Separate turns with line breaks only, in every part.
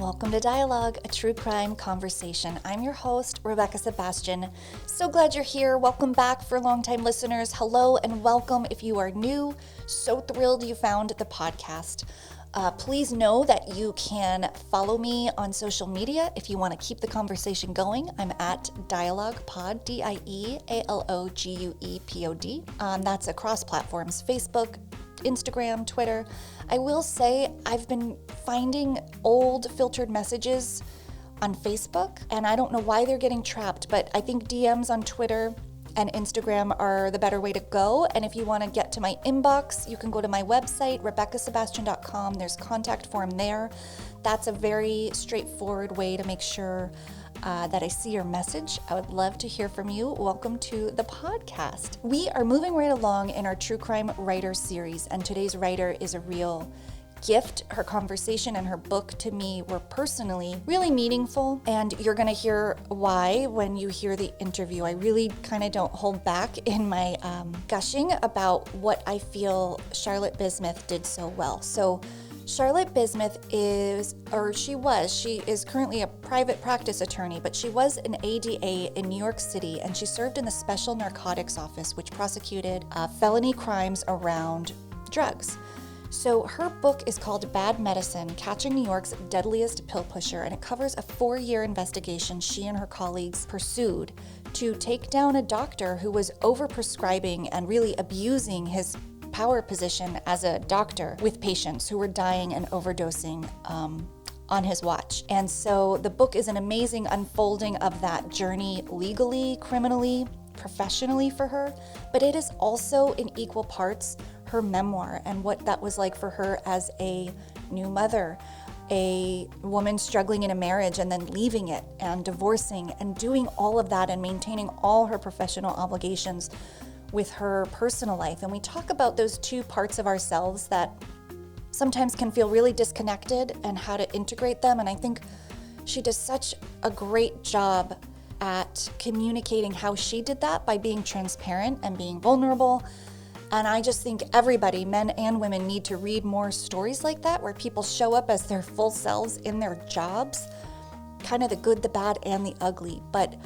Welcome to Dialogue, a true crime conversation. I'm your host, Rebecca Sebastian. So glad you're here. Welcome back for longtime listeners. Hello and welcome if you are new. So thrilled you found the podcast. Please know that you can follow me on social media if you want to keep the conversation going. I'm at DialoguePod, DialoguePod. That's across platforms, Facebook, Instagram, Twitter. I will say I've been finding old filtered messages on Facebook, and I don't know why they're getting trapped, but I think DMs on Twitter and Instagram are the better way to go. And if you want to get to my inbox, you can go to my website, rebeccasebastian.com. There's a contact form there. That's a very straightforward way to make sure that I see your message. I would love to hear from you. Welcome to the podcast. We are moving right along in our true crime writer series, and today's writer is a real gift. Her conversation and her book to me were personally really meaningful, and you're going to hear why when you hear the interview. I really kind of don't hold back in my gushing about what I feel Charlotte Bismuth did so well. So Charlotte Bismuth she is currently a private practice attorney, but she was an ADA in New York City, and she served in the Special Narcotics Office, which prosecuted felony crimes around drugs. So her book is called Bad Medicine, Catching New York's Deadliest Pill Pusher, and it covers a 4-year investigation she and her colleagues pursued to take down a doctor who was overprescribing and really abusing his power position as a doctor with patients who were dying and overdosing on his watch. And so the book is an amazing unfolding of that journey legally, criminally, professionally for her, but it is also in equal parts her memoir and what that was like for her as a new mother, a woman struggling in a marriage and then leaving it and divorcing and doing all of that and maintaining all her professional obligations with her personal life. And we talk about those two parts of ourselves that sometimes can feel really disconnected and how to integrate them. And I think she does such a great job at communicating how she did that by being transparent and being vulnerable. And I just think everybody, men and women, need to read more stories like that, where people show up as their full selves in their jobs, kind of the good, the bad, and the ugly. But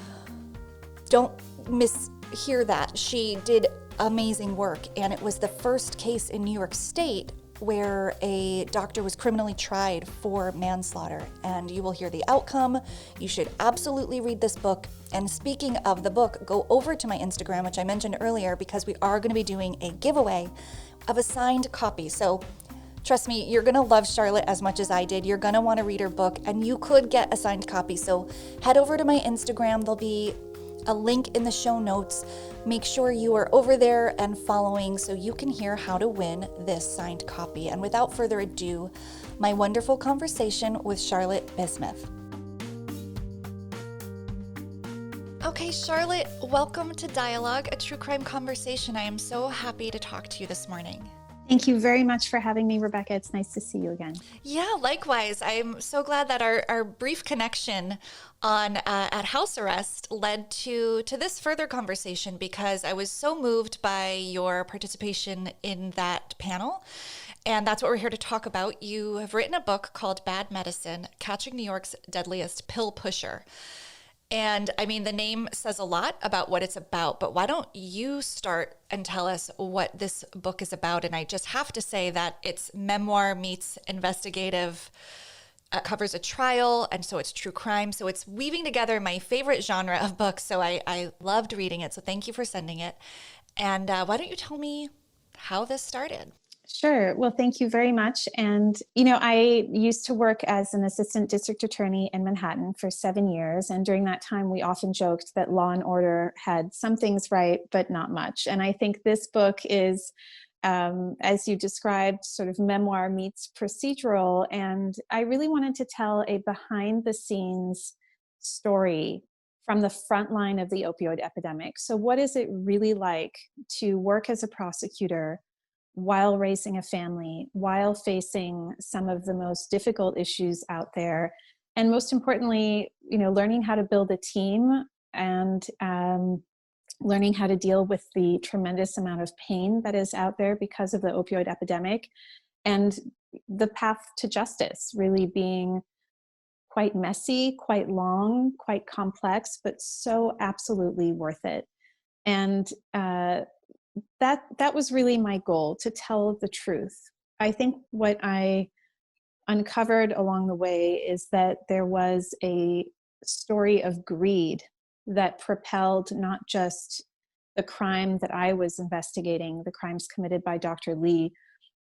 don't mishear that. She did amazing work, and it was the first case in New York State where a doctor was criminally tried for manslaughter, and you will hear the outcome. You should absolutely read this book. And speaking of the book, go over to my Instagram, which I mentioned earlier, because we are going to be doing a giveaway of a signed copy. So trust me, you're going to love Charlotte as much as I did. You're going to want to read her book, and you could get a signed copy. So head over to my Instagram. There'll be a link in the show notes. Make sure you are over there and following so you can hear how to win this signed copy. And without further ado, my wonderful conversation with Charlotte Bismuth. Okay, Charlotte, welcome to Dialogue, a true crime conversation. I am so happy to talk to you this morning.
Thank you very much for having me, Rebecca. It's nice to see you again.
Yeah, likewise. I'm so glad that our brief connection on at house arrest led to this further conversation, because I was so moved by your participation in that panel. And that's what we're here to talk about. You have written a book called Bad Medicine, Catching New York's Deadliest Pill Pusher. And I mean, the name says a lot about what it's about, but why don't you start and tell us what this book is about? And I just have to say that it's memoir meets investigative, covers a trial, and so it's true crime. So it's weaving together my favorite genre of books. So I loved reading it. So thank you for sending it. And why don't you tell me how this started?
Sure. Well, thank you very much. And, I used to work as an assistant district attorney in Manhattan for 7 years. And during that time, we often joked that law and order had some things right, but not much. And I think this book is, as you described, sort of memoir meets procedural. And I really wanted to tell a behind the scenes story from the front line of the opioid epidemic. So what is it really like to work as a prosecutor while raising a family, while facing some of the most difficult issues out there, and most importantly, learning how to build a team and learning how to deal with the tremendous amount of pain that is out there because of the opioid epidemic, and the path to justice really being quite messy, quite long, quite complex, but so absolutely worth it. And that was really my goal, to tell the truth. I think what I uncovered along the way is that there was a story of greed that propelled not just the crime that I was investigating, the crimes committed by Dr. Lee,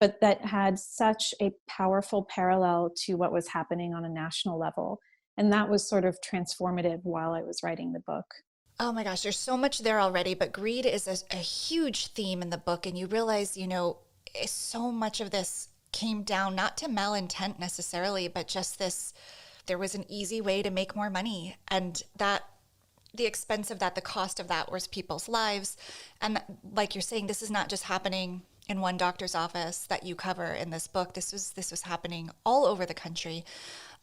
but that had such a powerful parallel to what was happening on a national level. And that was sort of transformative while I was writing the book.
Oh my gosh, there's so much there already, but greed is a huge theme in the book. And you realize, so much of this came down not to malintent necessarily, but just this, there was an easy way to make more money. And that the expense of that, the cost of that was people's lives. And like you're saying, this is not just happening in one doctor's office that you cover in this book. This was happening all over the country.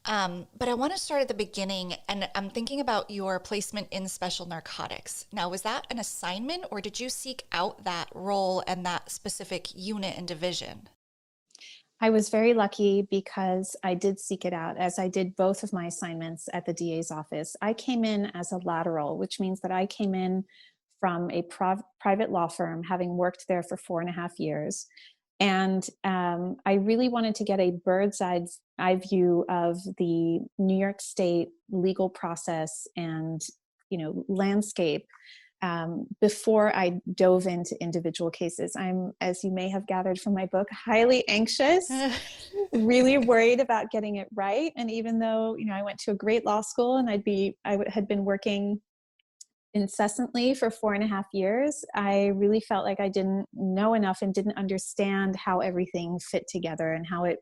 But I want to start at the beginning, and I'm thinking about your placement in special narcotics. Now, was that an assignment, or did you seek out that role and that specific unit and division?
I was very lucky because I did seek it out, as I did both of my assignments at the DA's office. I came in as a lateral, which means that I came in from a private law firm, having worked there for 4.5 years. And I really wanted to get a bird's eye view of the New York State legal process and, landscape, before I dove into individual cases. I'm, as you may have gathered from my book, highly anxious, really worried about getting it right. And even though, I went to a great law school and had been working incessantly for 4.5 years, I really felt like I didn't know enough and didn't understand how everything fit together, and how it,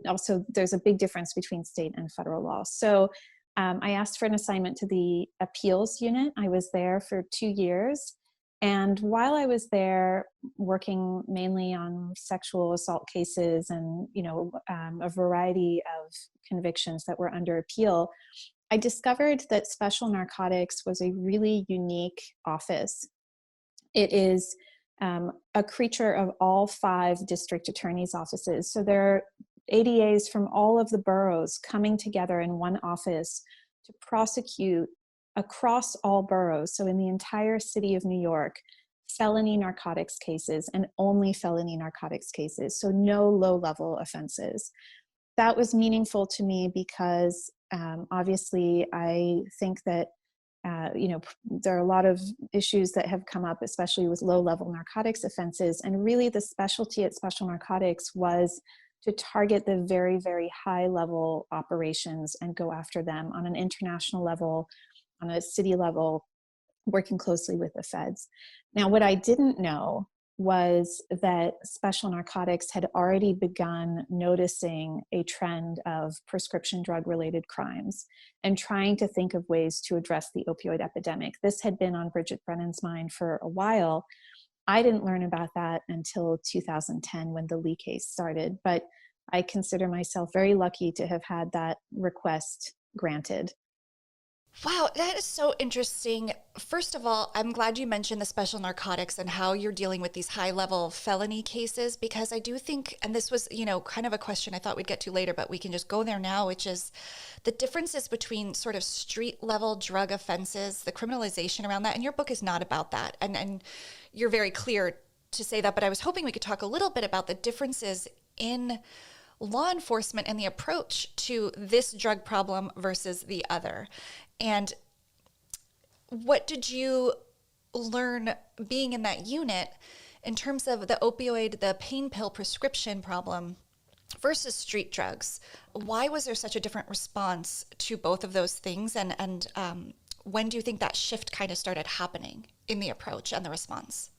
also there's a big difference between state and federal law. So I asked for an assignment to the appeals unit. I was there for 2 years. And while I was there working mainly on sexual assault cases and, a variety of convictions that were under appeal, I discovered that special narcotics was a really unique office. It is a creature of all 5 district attorneys' offices. So there are ADAs from all of the boroughs coming together in one office to prosecute across all boroughs. So in the entire city of New York, felony narcotics cases, and only felony narcotics cases. So no low-level offenses. That was meaningful to me because obviously I think that there are a lot of issues that have come up, especially with low-level narcotics offenses. And really the specialty at special narcotics was to target the very, very high-level operations and go after them on an international level, on a city level, working closely with the feds. Now, what I didn't know was that special narcotics had already begun noticing a trend of prescription drug-related crimes and trying to think of ways to address the opioid epidemic. This had been on Bridget Brennan's mind for a while. I didn't learn about that until 2010 when the Lee case started, but I consider myself very lucky to have had that request granted.
Wow, that is so interesting. First of all, I'm glad you mentioned the special narcotics and how you're dealing with these high level felony cases, because I do think, and this was, kind of a question I thought we'd get to later, but we can just go there now, which is the differences between sort of street level drug offenses, the criminalization around that. And your book is not about that. And you're very clear to say that, but I was hoping we could talk a little bit about the differences in law enforcement and the approach to this drug problem versus the other. And what did you learn being in that unit in terms of the opioid, the pain pill prescription problem versus street drugs? Why was there such a different response to both of those things? And when do you think that shift kind of started happening in the approach and the response?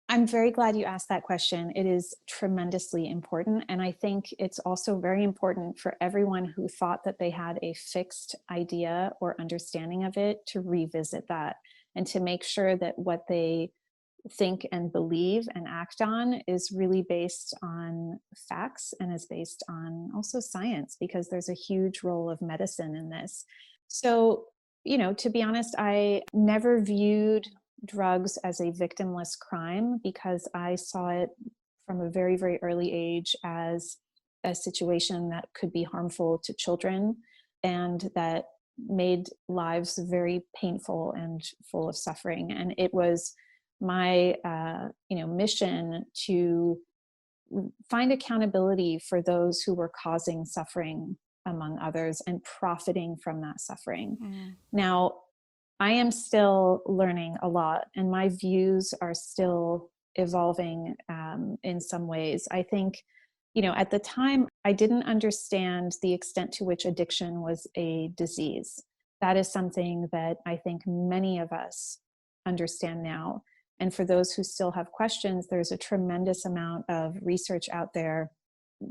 I'm very glad you asked that question. It is tremendously important. And I think it's also very important for everyone who thought that they had a fixed idea or understanding of it to revisit that and to make sure that what they think and believe and act on is really based on facts and is based on also science, because there's a huge role of medicine in this. So, to be honest, I never viewed drugs as a victimless crime because I saw it from a very, very early age as a situation that could be harmful to children. and that made lives very painful and full of suffering. And it was my mission to find accountability for those who were causing suffering among others and profiting from that suffering. Now, I am still learning a lot, and my views are still evolving in some ways. I think, at the time, I didn't understand the extent to which addiction was a disease. That is something that I think many of us understand now. And for those who still have questions, there's a tremendous amount of research out there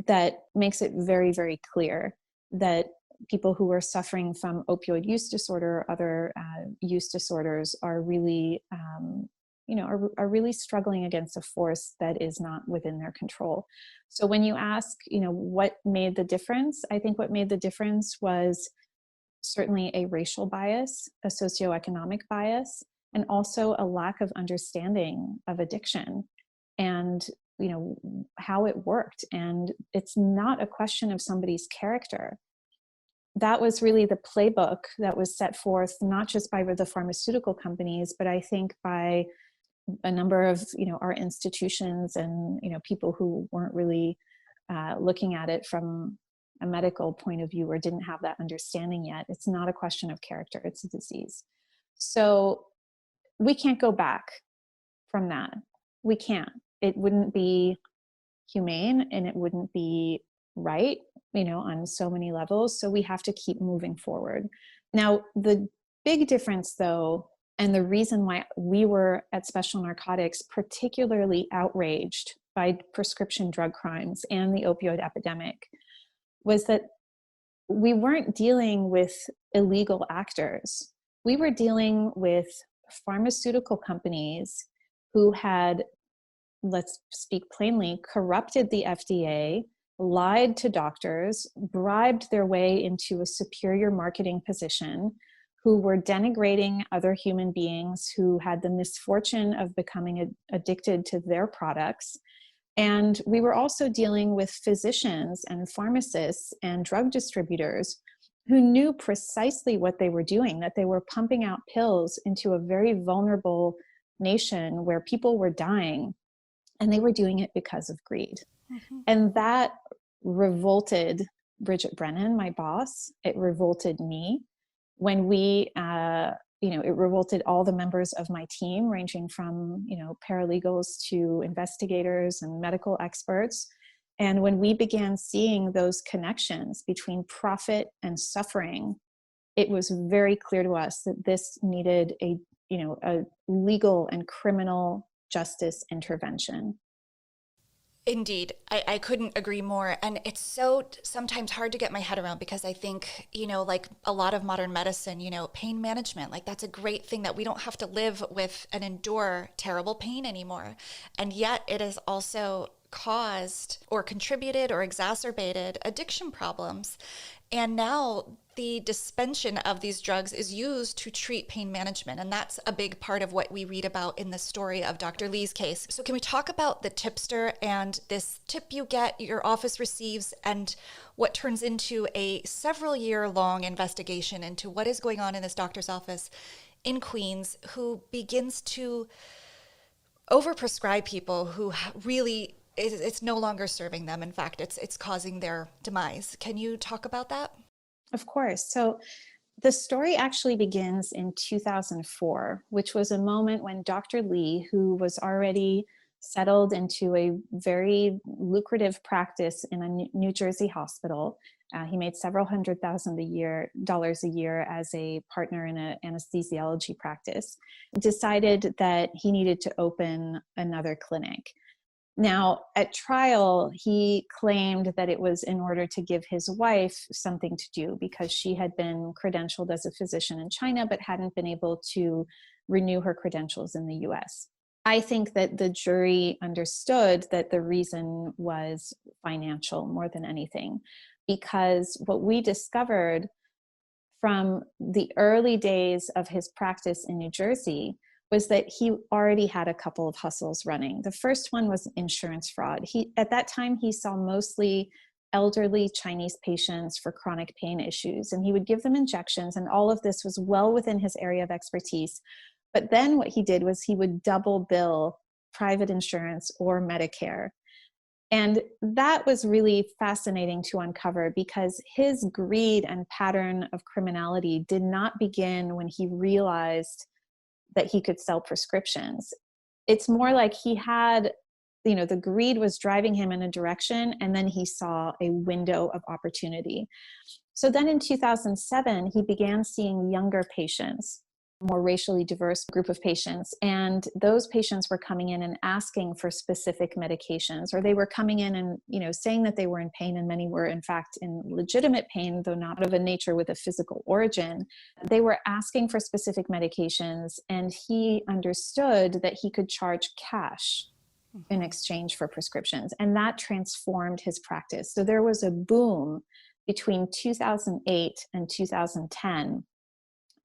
that makes it very, very clear that people who are suffering from opioid use disorder or other use disorders are really, are really struggling against a force that is not within their control. So when you ask, what made the difference, I think what made the difference was certainly a racial bias, a socioeconomic bias, and also a lack of understanding of addiction and how it worked. And it's not a question of somebody's character. That was really the playbook that was set forth, not just by the pharmaceutical companies, but I think by a number of our institutions and people who weren't really looking at it from a medical point of view or didn't have that understanding yet. It's not a question of character, it's a disease. So we can't go back from that. We can't. It wouldn't be humane and it wouldn't be right, on so many levels. So we have to keep moving forward. Now, the big difference though, and the reason why we were at Special Narcotics particularly outraged by prescription drug crimes and the opioid epidemic was that we weren't dealing with illegal actors. We were dealing with pharmaceutical companies who had, let's speak plainly, corrupted the FDA, lied to doctors, bribed their way into a superior marketing position, who were denigrating other human beings who had the misfortune of becoming addicted to their products. And we were also dealing with physicians and pharmacists and drug distributors who knew precisely what they were doing, that they were pumping out pills into a very vulnerable nation where people were dying, and they were doing it because of greed. And that revolted Bridget Brennan, my boss. It revolted me. When we, it revolted all the members of my team, ranging from, paralegals to investigators and medical experts. And when we began seeing those connections between profit and suffering, it was very clear to us that this needed a legal and criminal justice intervention.
Indeed, I couldn't agree more. And it's so sometimes hard to get my head around because I think, like a lot of modern medicine, pain management, like that's a great thing that we don't have to live with and endure terrible pain anymore. And yet it has also caused or contributed or exacerbated addiction problems. And now the dispensation of these drugs is used to treat pain management. And that's a big part of what we read about in the story of Dr. Lee's case. So can we talk about the tipster and this tip you get, your office receives, and what turns into a several-year-long investigation into what is going on in this doctor's office in Queens, who begins to overprescribe people who really, it's no longer serving them. In fact, it's causing their demise. Can you talk about that?
Of course. So the story actually begins in 2004, which was a moment when Dr. Lee, who was already settled into a very lucrative practice in a New Jersey hospital, he made several $100,000 a year as a partner in an anesthesiology practice, decided that he needed to open another clinic. Now, at trial, he claimed that it was in order to give his wife something to do because she had been credentialed as a physician in China, but hadn't been able to renew her credentials in the US. I think that the jury understood that the reason was financial more than anything, because what we discovered from the early days of his practice in New Jersey was that he already had a couple of hustles running. The first one was insurance fraud. At that time, he saw mostly elderly Chinese patients for chronic pain issues. And he would give them injections, and all of this was well within his area of expertise. But then what he did was he would double bill private insurance or Medicare. And that was really fascinating to uncover, because his greed and pattern of criminality did not begin when he realized that he could sell prescriptions. It's more like he had, the greed was driving him in a direction, and then he saw a window of opportunity. So then in 2007, he began seeing younger patients, more racially diverse group of patients. And those patients were coming in and asking for specific medications, or they were coming in and, saying that they were in pain, and many were in fact in legitimate pain, though not of a nature with a physical origin. They were asking for specific medications, and he understood that he could charge cash in exchange for prescriptions. And that transformed his practice. So there was a boom between 2008 and 2010.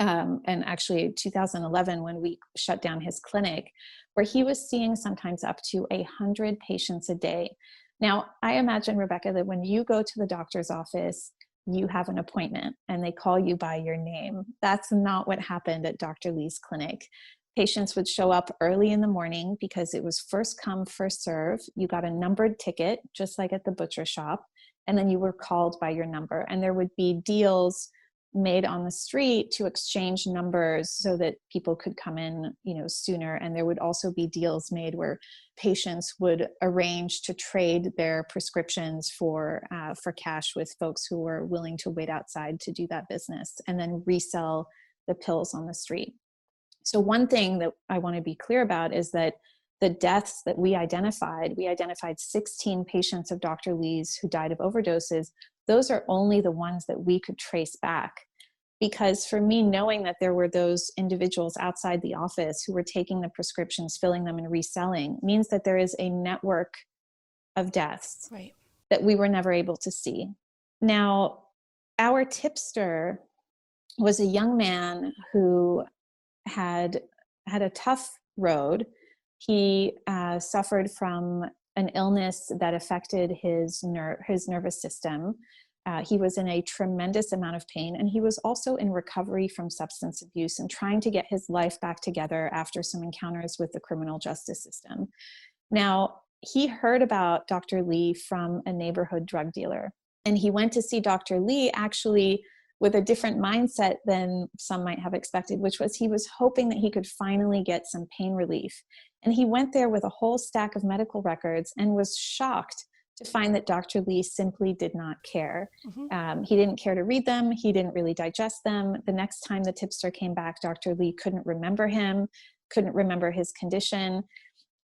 And actually 2011, when we shut down his clinic, where he was seeing sometimes up to 100 patients a day. Now, I imagine, Rebecca, that when you go to the doctor's office, you have an appointment and they call you by your name. That's not what happened at Dr. Lee's clinic. Patients would show up early in the morning because it was first come, first serve. You got a numbered ticket, just like at the butcher shop, and then you were called by your number. And there would be deals made on the street to exchange numbers so that people could come in, sooner. And there would also be deals made where patients would arrange to trade their prescriptions for cash with folks who were willing to wait outside to do that business, and then resell the pills on the street. So one thing that I want to be clear about is that the deaths that we identified 16 patients of Dr. Lee's who died of overdoses. Those are only the ones that we could trace back. Because for me, knowing that there were those individuals outside the office who were taking the prescriptions, filling them, and reselling, means that there is a network of deaths that we were never able to see. Now, our tipster was a young man who had a tough road. He suffered from an illness that affected his nervous system. He was in a tremendous amount of pain, and he was also in recovery from substance abuse and trying to get his life back together after some encounters with the criminal justice system. Now, he heard about Dr. Lee from a neighborhood drug dealer, and he went to see Dr. Lee actually with a different mindset than some might have expected, which was he was hoping that he could finally get some pain relief. And he went there with a whole stack of medical records and was shocked to find that Dr. Lee simply did not care. He didn't care to read them. He didn't really digest them. The next time the tipster came back, Dr. Lee couldn't remember him, couldn't remember his condition.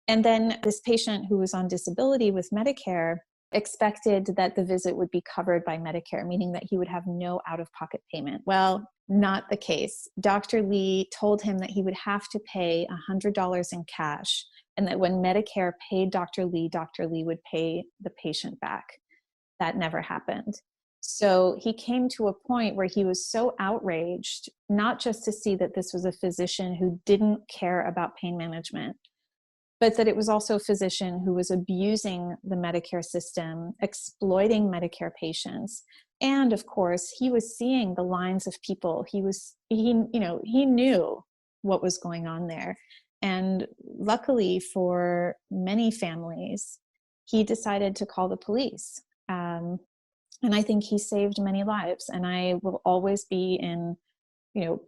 And then this patient who was on disability with Medicare expected that the visit would be covered by Medicare, meaning that he would have no out-of-pocket payment. Well, not the case. Dr. Lee told him that he would have to pay $100 in cash, and that when Medicare paid Dr. Lee would pay the patient back. That never happened. So he came to a point where he was so outraged, not just to see that this was a physician who didn't care about pain management, but that it was also a physician who was abusing the Medicare system, exploiting Medicare patients. And of course, he was seeing the lines of people. He knew what was going on there. And luckily for many families, he decided to call the police. And I think he saved many lives. And I will always be in,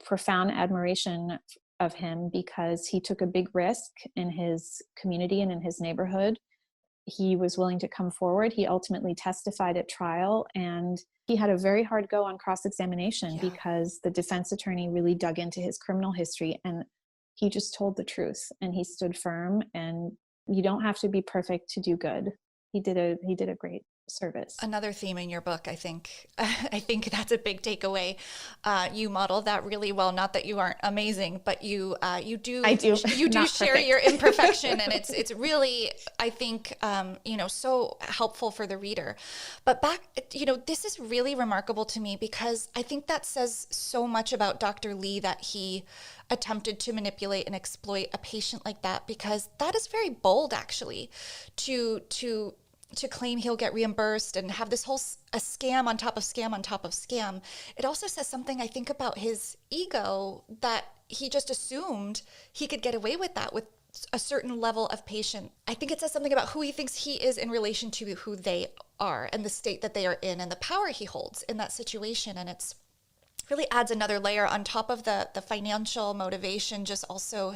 profound admiration of him, because he took a big risk in his community and in his neighborhood. He was willing to come forward. He ultimately testified at trial, and he had a very hard go on cross-examination because the defense attorney really dug into his criminal history, and he just told the truth, and he stood firm. And you don't have to be perfect to do good. He did a great service.
Another theme in your book, I think that's a big takeaway. You model that really well. Not that you aren't amazing, but you do share your imperfection, and it's really, I think, so helpful for the reader. But this is really remarkable to me, because I think that says so much about Dr. Lee, that he attempted to manipulate and exploit a patient like that, because that is very bold, actually, to to claim he'll get reimbursed and have this whole a scam on top of scam on top of scam. It also says something, I think, about his ego, that he just assumed he could get away with that with a certain level of patience. I think it says something about who he thinks he is in relation to who they are and the state that they are in and the power he holds in that situation. And it's really adds another layer on top of the financial motivation. Just also,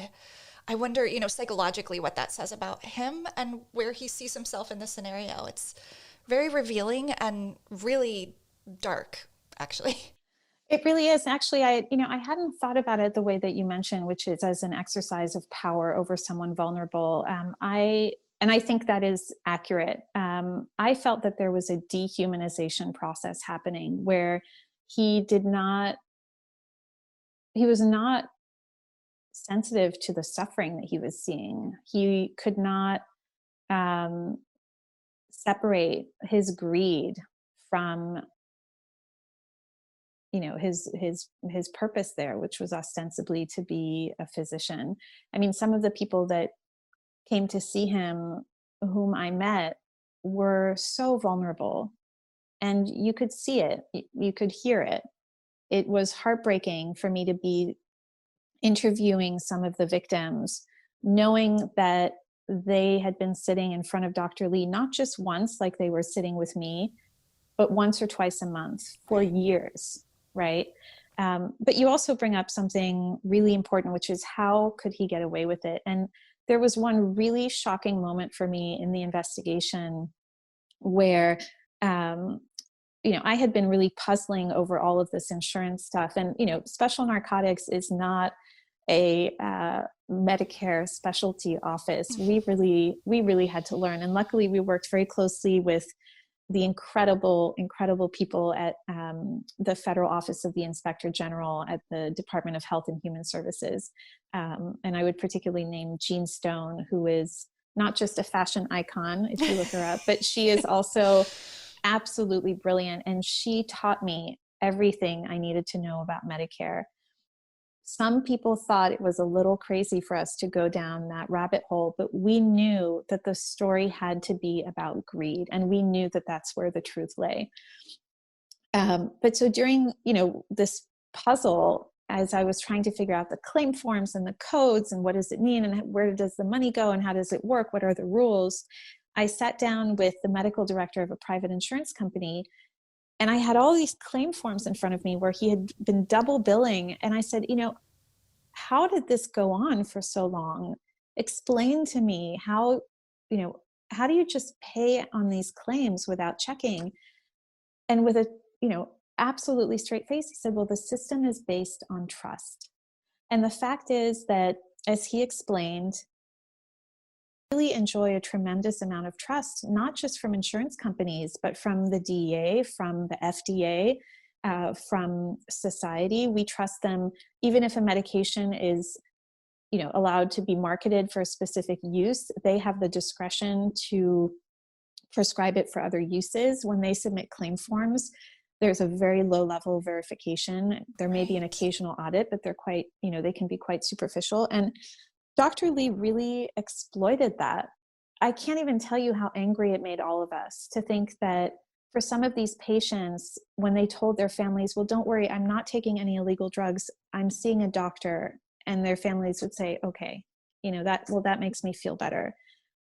I wonder, psychologically what that says about him and where he sees himself in this scenario. It's very revealing and really dark, actually.
It really is. Actually, I hadn't thought about it the way that you mentioned, which is as an exercise of power over someone vulnerable. I think that is accurate. I felt that there was a dehumanization process happening where he was not sensitive to the suffering that he was seeing. He could not separate his greed from his purpose there, which was ostensibly to be a physician. I mean, some of the people that came to see him, whom I met, were so vulnerable, and you could see it, you could hear it. It was heartbreaking for me to be interviewing some of the victims, knowing that they had been sitting in front of Dr. Lee, not just once, like they were sitting with me, but once or twice a month for years. Right. But you also bring up something really important, which is how could he get away with it? And there was one really shocking moment for me in the investigation where, I had been really puzzling over all of this insurance stuff. And, special narcotics is not a Medicare specialty office. We really had to learn. And luckily we worked very closely with the incredible people at the Federal Office of the Inspector General at the Department of Health and Human Services. And I would particularly name Jean Stone, who is not just a fashion icon, if you look her up, but she is also absolutely brilliant. And she taught me everything I needed to know about Medicare. Some people thought it was a little crazy for us to go down that rabbit hole, but we knew that the story had to be about greed, and we knew that that's where the truth lay. But so during, this puzzle, as I was trying to figure out the claim forms and the codes and what does it mean and where does the money go and how does it work, what are the rules, I sat down with the medical director of a private insurance company. And I had all these claim forms in front of me where he had been double billing. And I said, how did this go on for so long? Explain to me how do you just pay on these claims without checking? And with a, absolutely straight face, he said, well, the system is based on trust. And the fact is that, as he explained, really enjoy a tremendous amount of trust, not just from insurance companies, but from the DEA, from the FDA, from society. We trust them, even if a medication is, allowed to be marketed for a specific use, they have the discretion to prescribe it for other uses. When they submit claim forms, there's a very low level of verification. There may be an occasional audit, but they're quite, they can be quite superficial. And Dr. Lee really exploited that. I can't even tell you how angry it made all of us to think that for some of these patients, when they told their families, well, don't worry, I'm not taking any illegal drugs, I'm seeing a doctor, and their families would say, okay, that makes me feel better.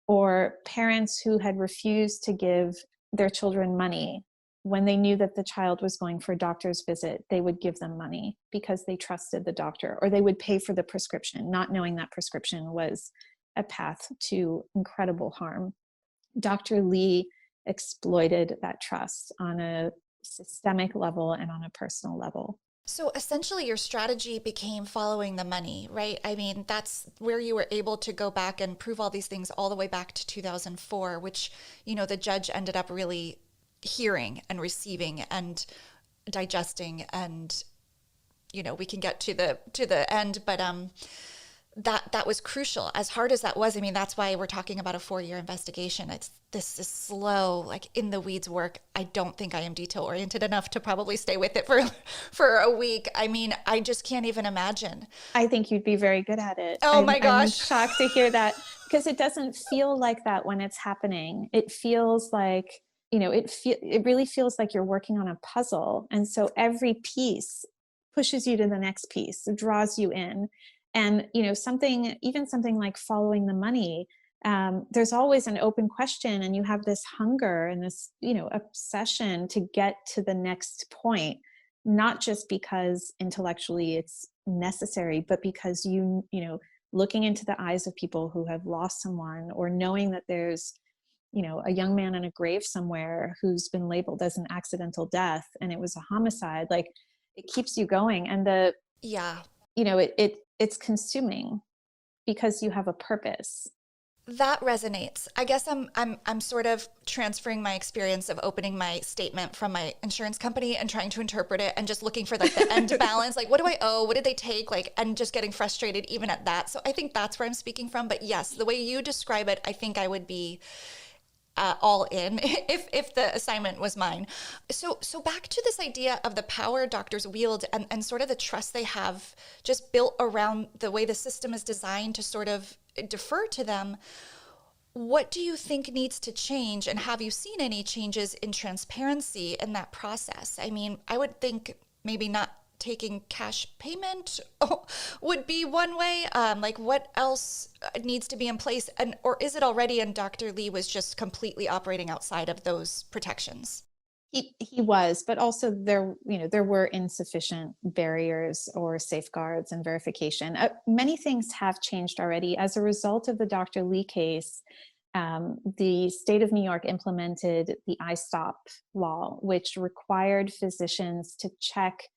Or parents who had refused to give their children money when they knew that the child was going for a doctor's visit, they would give them money because they trusted the doctor, or they would pay for the prescription, not knowing that prescription was a path to incredible harm. Dr. Lee exploited that trust on a systemic level and on a personal level.
So essentially your strategy became following the money, right? I mean, that's where you were able to go back and prove all these things all the way back to 2004, which, the judge ended up really hearing and receiving and digesting, and we can get to the end, but that was crucial. As hard as that was, I mean, that's why we're talking about a 4-year investigation. This is slow, like in the weeds work. I don't think I am detail oriented enough to probably stay with it for a week. I mean, I just can't even imagine.
I think you'd be very good at it.
Oh my gosh.
I'm shocked to hear that, because it doesn't feel like that when it's happening. It feels like, it really feels like you're working on a puzzle. And so every piece pushes you to the next piece, draws you in. And, something like following the money, there's always an open question, and you have this hunger and this, obsession to get to the next point, not just because intellectually it's necessary, but because looking into the eyes of people who have lost someone, or knowing that there's, a young man in a grave somewhere who's been labeled as an accidental death and it was a homicide, like it keeps you going. And
Yeah.
It's consuming because you have a purpose.
That resonates. I guess I'm sort of transferring my experience of opening my statement from my insurance company and trying to interpret it and just looking for like the end balance. Like, what do I owe? What did they take? Like, and just getting frustrated even at that. So I think that's where I'm speaking from. But yes, the way you describe it, I think I would be all in if the assignment was mine. So back to this idea of the power doctors wield and sort of the trust they have just built around the way the system is designed to sort of defer to them. What do you think needs to change, and have you seen any changes in transparency in that process? I mean, I would think maybe not taking cash payment would be one way. Like, what else needs to be in place, or is it already, and Dr. Lee was just completely operating outside of those protections?
He was, but also there were insufficient barriers or safeguards and verification. Many things have changed already as a result of the Dr. Lee case. The state of New York implemented the iStop law, which required physicians to check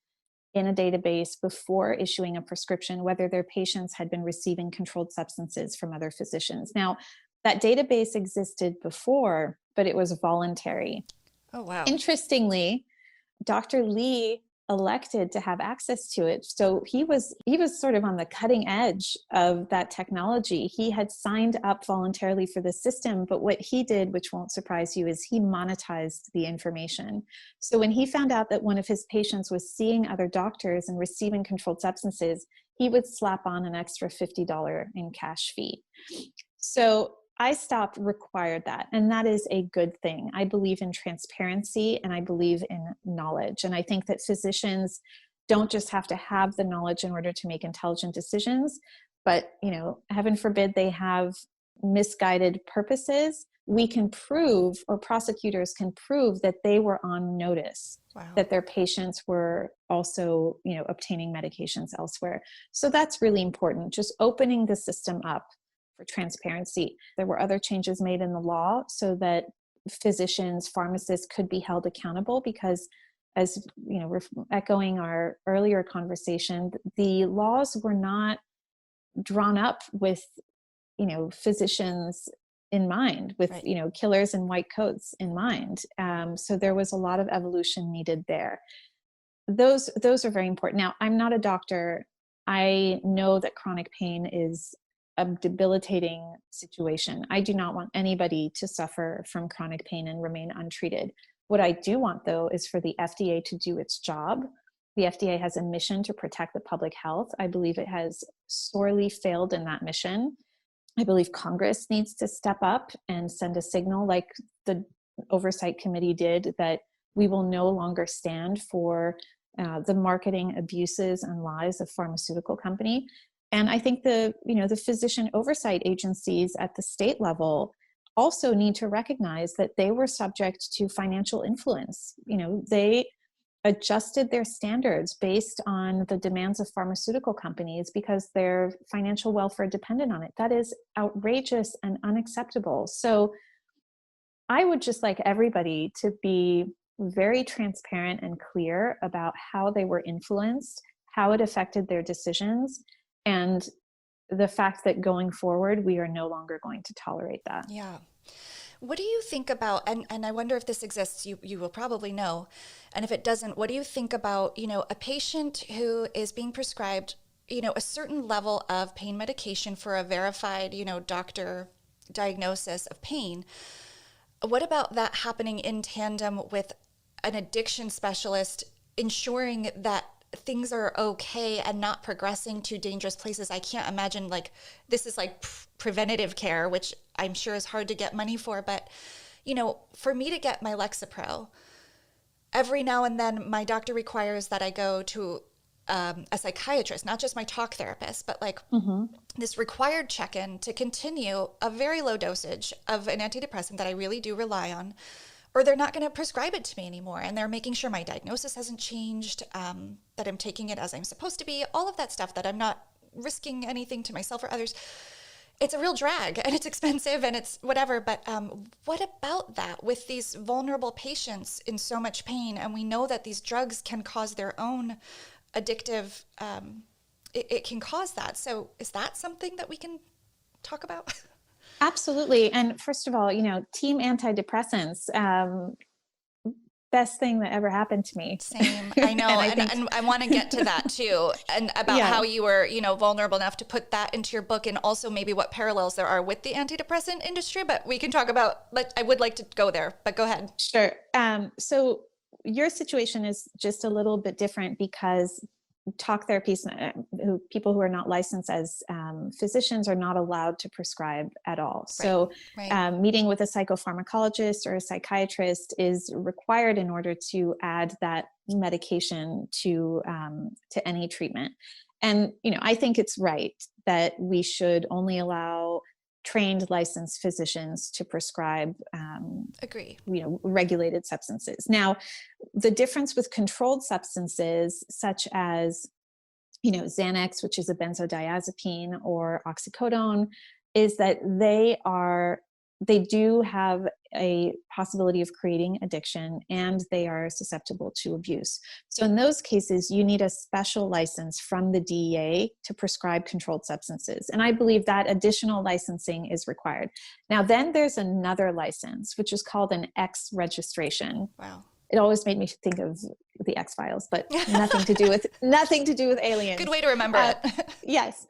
in a database before issuing a prescription whether their patients had been receiving controlled substances from other physicians. Now, that database existed before, but it was voluntary.
Oh, wow.
Interestingly, Dr. Lee elected to have access to it. So he was sort of on the cutting edge of that technology. He had signed up voluntarily for the system, but what he did, which won't surprise you, is he monetized the information. So when he found out that one of his patients was seeing other doctors and receiving controlled substances, he would slap on an extra $50 in cash fee. So iStop required that, and that is a good thing. I believe in transparency, and I believe in knowledge. And I think that physicians don't just have to have the knowledge in order to make intelligent decisions, but, heaven forbid they have misguided purposes. We can prove, or prosecutors can prove, that they were on notice. Wow. That their patients were also, obtaining medications elsewhere. So that's really important, just opening the system up for transparency. There were other changes made in the law so that physicians, pharmacists could be held accountable, because, as we're echoing our earlier conversation, the laws were not drawn up with, physicians in mind, with, right, killers in white coats in mind. So there was a lot of evolution needed there. Those are very important. Now, I'm not a doctor. I know that chronic pain is a debilitating situation. I do not want anybody to suffer from chronic pain and remain untreated. What I do want, though, is for the FDA to do its job. The FDA has a mission to protect the public health. I believe it has sorely failed in that mission. I believe Congress needs to step up and send a signal, like the Oversight Committee did, that we will no longer stand for the marketing abuses and lies of pharmaceutical company. And I think the physician oversight agencies at the state level also need to recognize that they were subject to financial influence. They adjusted their standards based on the demands of pharmaceutical companies because their financial welfare depended on it. That is outrageous and unacceptable. So I would just like everybody to be very transparent and clear about how they were influenced, how it affected their decisions, and the fact that going forward, we are no longer going to tolerate that.
Yeah. What do you think about, and I wonder if this exists, you will probably know, and if it doesn't, what do you think about, a patient who is being prescribed, a certain level of pain medication for a verified, doctor diagnosis of pain? What about that happening in tandem with an addiction specialist ensuring that things are okay and not progressing to dangerous places. I can't imagine like this is like preventative care, which I'm sure is hard to get money for. But, for me to get my Lexapro, every now and then my doctor requires that I go to a psychiatrist, not just my talk therapist, but like this required check-in to continue a very low dosage of an antidepressant that I really do rely on, or they're not going to prescribe it to me anymore. And they're making sure my diagnosis hasn't changed, that I'm taking it as I'm supposed to be, all of that stuff, that I'm not risking anything to myself or others. It's a real drag, and it's expensive, and it's whatever. But what about that with these vulnerable patients in so much pain? And we know that these drugs can cause their own addictive, it can cause that. So is that something that we can talk about?
Absolutely. And first of all, team antidepressants, best thing that ever happened to me.
Same. I know. and I want to get to that too. And about how you were, vulnerable enough to put that into your book, and also maybe what parallels there are with the antidepressant industry. But we can talk about, I would like to go there, but go ahead.
Sure. So your situation is just a little bit different because talk therapists, people who are not licensed as physicians, are not allowed to prescribe at all. So meeting with a psychopharmacologist or a psychiatrist is required in order to add that medication to any treatment. And I think it's right that we should only allow trained licensed physicians to prescribe
agree
regulated substances. Now, the difference with controlled substances such as Xanax, which is a benzodiazepine, or oxycodone, is that they do have a possibility of creating addiction, and they are susceptible to abuse. So in those cases, you need a special license from the DEA to prescribe controlled substances. And I believe that additional licensing is required. Now, then there's another license, which is called an X registration.
Wow.
It always made me think of the X-Files, but nothing to do with aliens.
Good way to remember it.
Yes.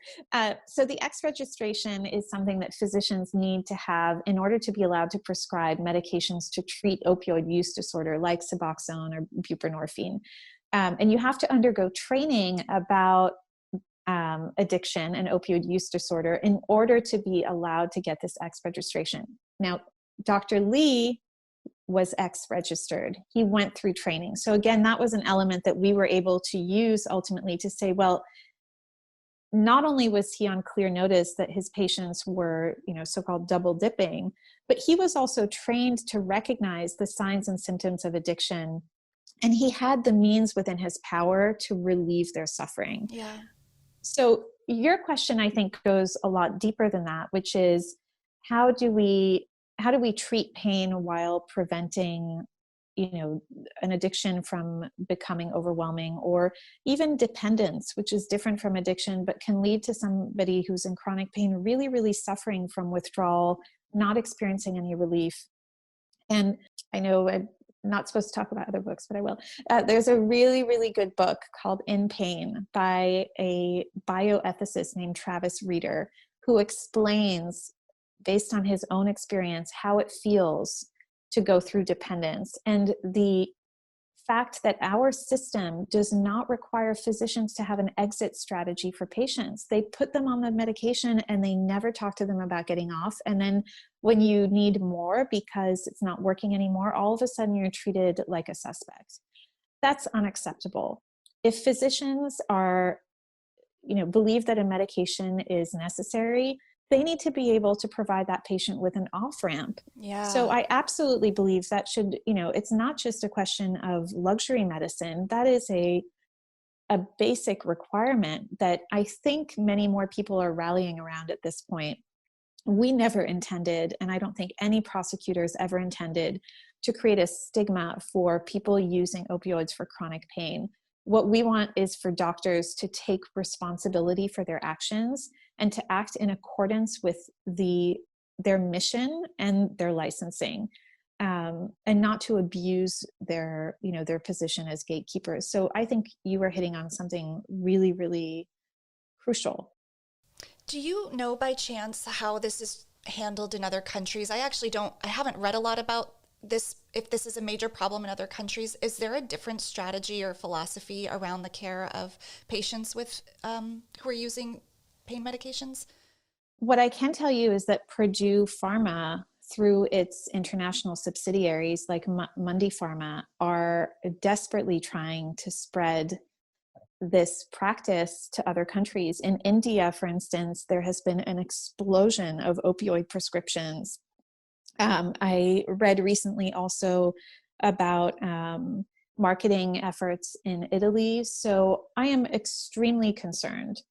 So the X registration is something that physicians need to have in order to be allowed to prescribe medications to treat opioid use disorder, like Suboxone or buprenorphine. And you have to undergo training about addiction and opioid use disorder in order to be allowed to get this X registration. Now, Dr. Lee was X registered. He went through training. So again, that was an element that we were able to use ultimately to say, well, not only was he on clear notice that his patients were, so-called double dipping, but he was also trained to recognize the signs and symptoms of addiction. And he had the means within his power to relieve their suffering.
Yeah.
So your question, I think, goes a lot deeper than that, which is how do we treat pain while preventing, an addiction from becoming overwhelming, or even dependence, which is different from addiction, but can lead to somebody who's in chronic pain really, really suffering from withdrawal, not experiencing any relief. And I know I'm not supposed to talk about other books, but I will. There's a really, really good book called In Pain by a bioethicist named Travis Reeder, who explains, based on his own experience, how it feels to go through dependence, and the fact that our system does not require physicians to have an exit strategy for patients. They put them on the medication and they never talk to them about getting off. And then when you need more because it's not working anymore, all of a sudden you're treated like a suspect. That's unacceptable. If physicians believe that a medication is necessary, they need to be able to provide that patient with an off-ramp.
Yeah.
So I absolutely believe that should, it's not just a question of luxury medicine. That is a basic requirement that I think many more people are rallying around at this point. We never intended, and I don't think any prosecutors ever intended, to create a stigma for people using opioids for chronic pain. What we want is for doctors to take responsibility for their actions and to act in accordance with their mission and their licensing, and not to abuse their position as gatekeepers. So I think you were hitting on something really, really crucial.
Do you know by chance how this is handled in other countries? I haven't read a lot about this if this is a major problem in other countries, is there a different strategy or philosophy around the care of patients with who are using pain medications?
What I can tell you is that Purdue Pharma, through its international subsidiaries like Mundi Pharma, are desperately trying to spread this practice to other countries. In India, for instance, there has been an explosion of opioid prescriptions. I read recently also about marketing efforts in Italy. So I am extremely concerned.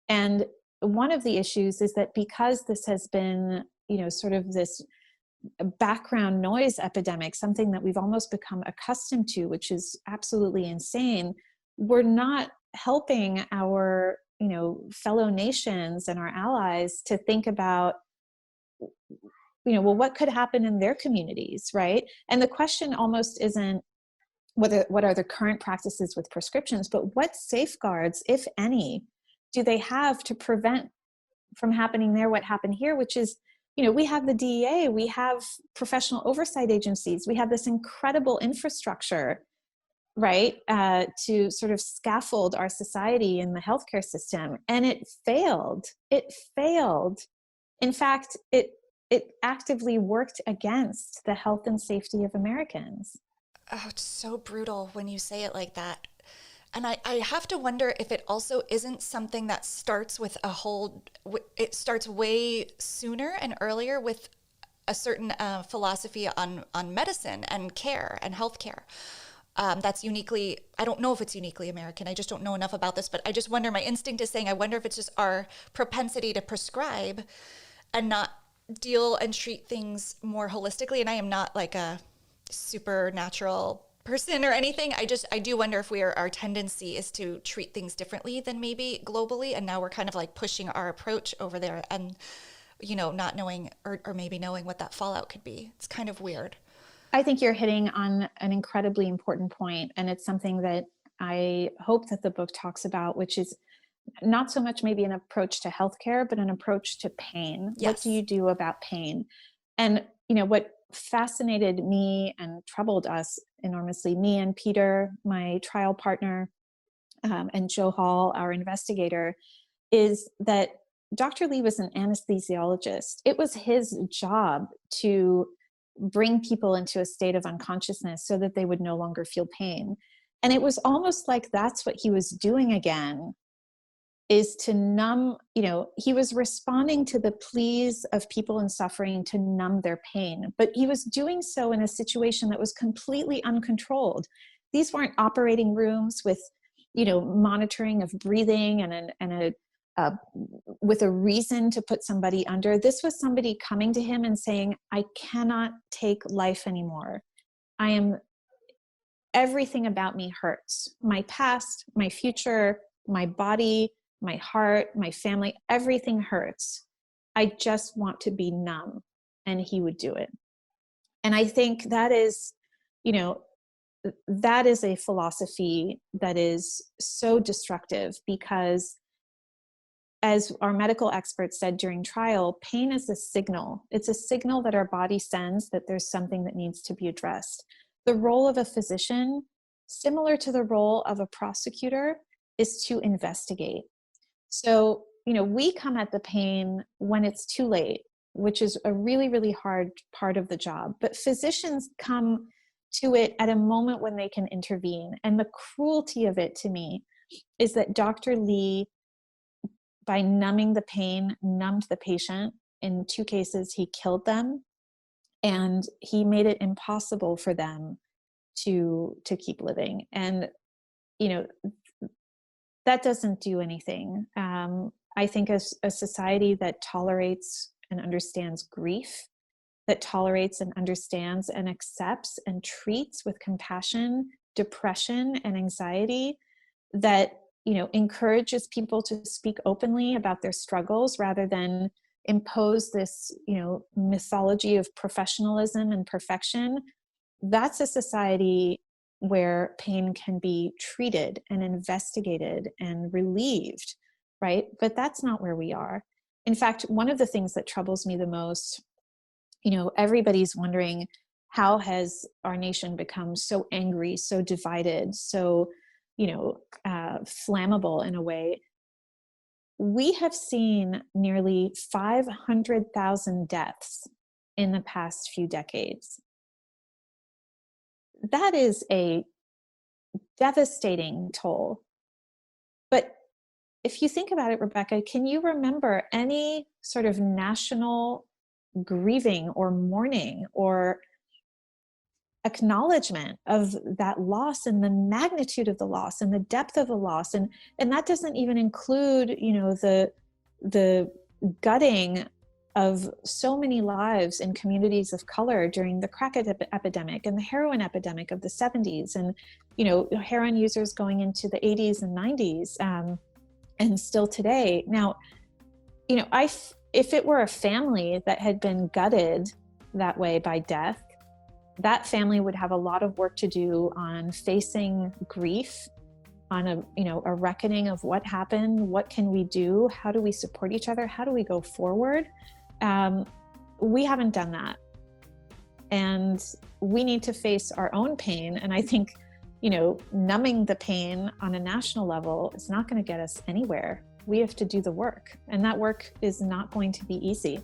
And one of the issues is that because this has been, sort of this background noise epidemic, something that we've almost become accustomed to, which is absolutely insane, we're not helping our, fellow nations and our allies to think about, well, what could happen in their communities, right? And the question almost isn't what are the current practices with prescriptions, but what safeguards, if any, do they have to prevent from happening there what happened here, which is, we have the DEA, we have professional oversight agencies, we have this incredible infrastructure, right, to sort of scaffold our society in the healthcare system, and it failed. It failed. In fact, it actively worked against the health and safety of Americans.
Oh, it's so brutal when you say it like that. And I have to wonder if it also isn't something that starts with it starts way sooner and earlier with a certain philosophy on medicine and care and healthcare. That's uniquely, I don't know if it's uniquely American. I just don't know enough about this, but I just wonder, my instinct is saying, I wonder if it's just our propensity to prescribe and not deal and treat things more holistically. And I am not like a supernatural person or anything. I do wonder if our tendency is to treat things differently than maybe globally, and now we're kind of like pushing our approach over there and not knowing or maybe knowing what that fallout could be. It's kind of weird.
I think you're hitting on an incredibly important point, and it's something that I hope that the book talks about, which is not so much maybe an approach to healthcare, but an approach to pain.
Yes.
What do you do about pain? And what fascinated me and troubled us enormously, me and Peter, my trial partner, and Joe Hall, our investigator, is that Dr. Lee was an anesthesiologist. It was his job to bring people into a state of unconsciousness so that they would no longer feel pain. And it was almost like that's what he was doing again, is to numb, he was responding to the pleas of people in suffering to numb their pain, but he was doing so in a situation that was completely uncontrolled. These weren't operating rooms with, monitoring of breathing and with a reason to put somebody under. This was somebody coming to him and saying, I cannot take life anymore. Everything about me hurts. My past, my future, my body, my heart, my family, everything hurts. I just want to be numb. And he would do it. And I think that is, that is a philosophy that is so destructive, because as our medical experts said during trial, pain is a signal. It's a signal that our body sends that there's something that needs to be addressed. The role of a physician, similar to the role of a prosecutor, is to investigate. So, we come at the pain when it's too late, which is a really, really hard part of the job. But physicians come to it at a moment when they can intervene. And the cruelty of it to me is that Dr. Lee, by numbing the pain, numbed the patient. In 2 cases, he killed them, and he made it impossible for them to keep living. And, that doesn't do anything. I think as a society that tolerates and understands grief, that tolerates and understands and accepts and treats with compassion depression and anxiety, that encourages people to speak openly about their struggles rather than impose this mythology of professionalism and perfection, that's a society where pain can be treated and investigated and relieved, right? But that's not where we are. In fact, one of the things that troubles me the most, everybody's wondering, how has our nation become so angry, so divided, so, flammable in a way. We have seen nearly 500,000 deaths in the past few decades. That is a devastating toll. But if you think about it, Rebecca, can you remember any sort of national grieving or mourning or acknowledgement of that loss and the magnitude of the loss and the depth of the loss? And that doesn't even include, the gutting of so many lives in communities of color during the crack epidemic and the heroin epidemic of the 70s, and heroin users going into the 80s and 90s, and still today. Now, if it were a family that had been gutted that way by death, that family would have a lot of work to do on facing grief, on a reckoning of what happened, what can we do, how do we support each other, how do we go forward. We haven't done that, and we need to face our own pain. And I think numbing the pain on a national level is not going to get us anywhere. We have to do the work, and that work is not going to be easy.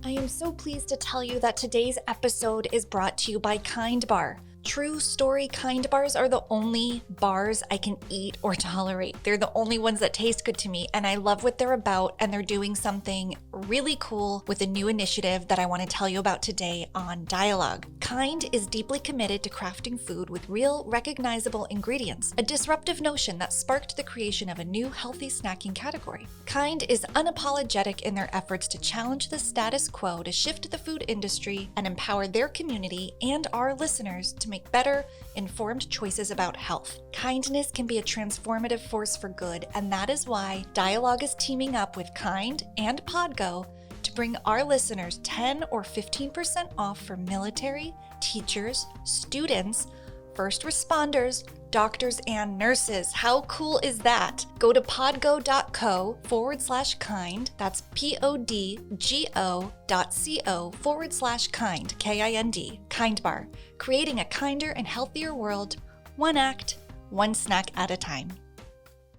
I am so pleased to tell you that today's episode is brought to you by Kind Bar. True story, Kind Bars are the only bars I can eat or tolerate. They're the only ones that taste good to me, and I love what they're about, and they're doing something really cool with a new initiative that I want to tell you about today on Dialogue. Kind is deeply committed to crafting food with real, recognizable ingredients, a disruptive notion that sparked the creation of a new healthy snacking category. Kind is unapologetic in their efforts to challenge the status quo, to shift the food industry, and empower their community and our listeners to make better, informed choices about health. Kindness can be a transformative force for good, and that is why Dialogue is teaming up with Kind and Podgo to bring our listeners 10 or 15% off for military, teachers, students, first responders, doctors, and nurses. How cool is that? Go to podgo.co/kind. That's podgo.co/kind, KIND. Kind Bar, creating a kinder and healthier world, one act, one snack at a time.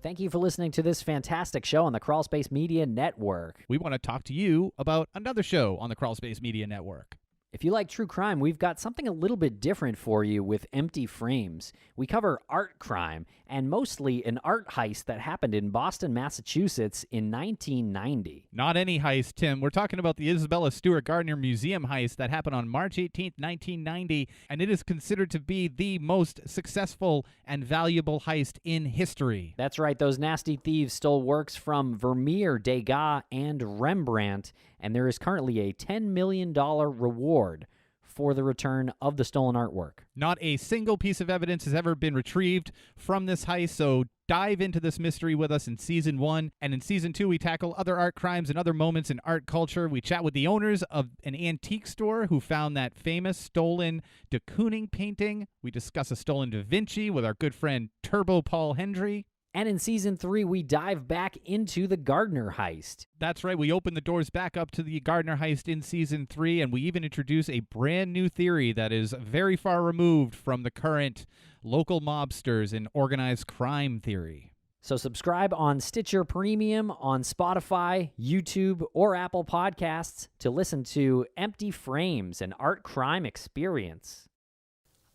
Thank you for listening to this fantastic show on the Crawlspace Media Network.
We want to talk to you about another show on the Crawlspace Media Network.
If you like true crime, we've got something a little bit different for you with Empty Frames. We cover art crime, and mostly an art heist that happened in Boston, Massachusetts in 1990.
Not any heist, Tim. We're talking about the Isabella Stewart Gardner Museum heist that happened on March 18th, 1990, and it is considered to be the most successful and valuable heist in history.
That's right. Those nasty thieves stole works from Vermeer, Degas, and Rembrandt, and there is currently a $10 million reward for the return of the stolen artwork.
Not a single piece of evidence has ever been retrieved from this heist, so dive into this mystery with us in Season 1. And in Season 2, we tackle other art crimes and other moments in art culture. We chat with the owners of an antique store who found that famous stolen de Kooning painting. We discuss a stolen Da Vinci with our good friend Turbo Paul Hendry.
And in Season 3, we dive back into the Gardner heist.
That's right. We open the doors back up to the Gardner heist in Season 3, and we even introduce a brand new theory that is very far removed from the current local mobsters and organized crime theory.
So subscribe on Stitcher Premium, on Spotify, YouTube, or Apple Podcasts to listen to Empty Frames, an art crime experience.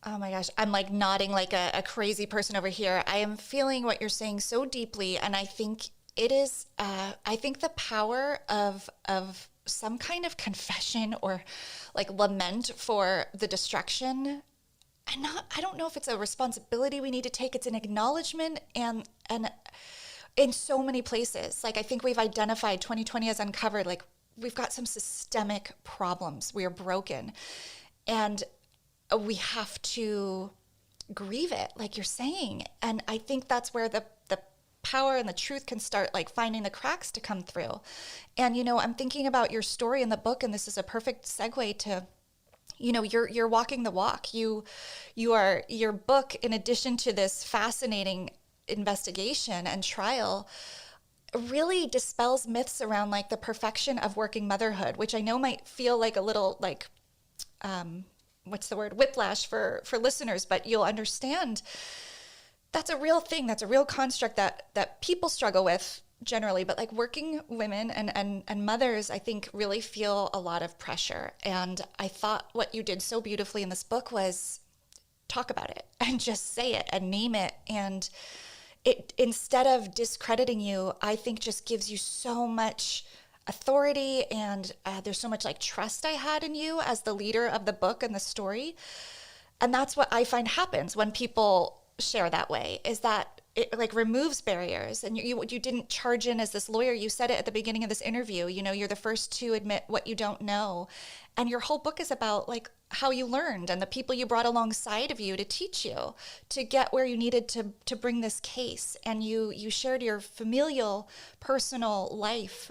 Oh my gosh, I'm like nodding like a crazy person over here. I am feeling what you're saying so deeply, and I think it is, I think the power of some kind of confession or like lament for the destruction, I don't know if it's a responsibility we need to take, it's an acknowledgement, and in so many places. Like I think we've identified, 2020 has uncovered, like we've got some systemic problems. We are broken, and we have to grieve it, like you're saying. And I think that's where the power and the truth can start, like finding the cracks to come through. And, I'm thinking about your story in the book, and this is a perfect segue to, you're walking the walk. Your book, in addition to this fascinating investigation and trial, really dispels myths around like the perfection of working motherhood, which I know might feel like a little like what's the word, whiplash for listeners, but you'll understand that's a real thing. That's a real construct that people struggle with generally, but like working women and mothers, I think really feel a lot of pressure. And I thought what you did so beautifully in this book was talk about it and just say it and name it. And it, instead of discrediting you, I think just gives you so much authority, and there's so much like trust I had in you as the leader of the book and the story. And that's what I find happens when people share that way, is that it like removes barriers. And you didn't charge in as this lawyer. You said it at the beginning of this interview, you know, you're the first to admit what you don't know. And your whole book is about like how you learned and the people you brought alongside of you to teach you to get where you needed to bring this case. And you shared your familial, personal life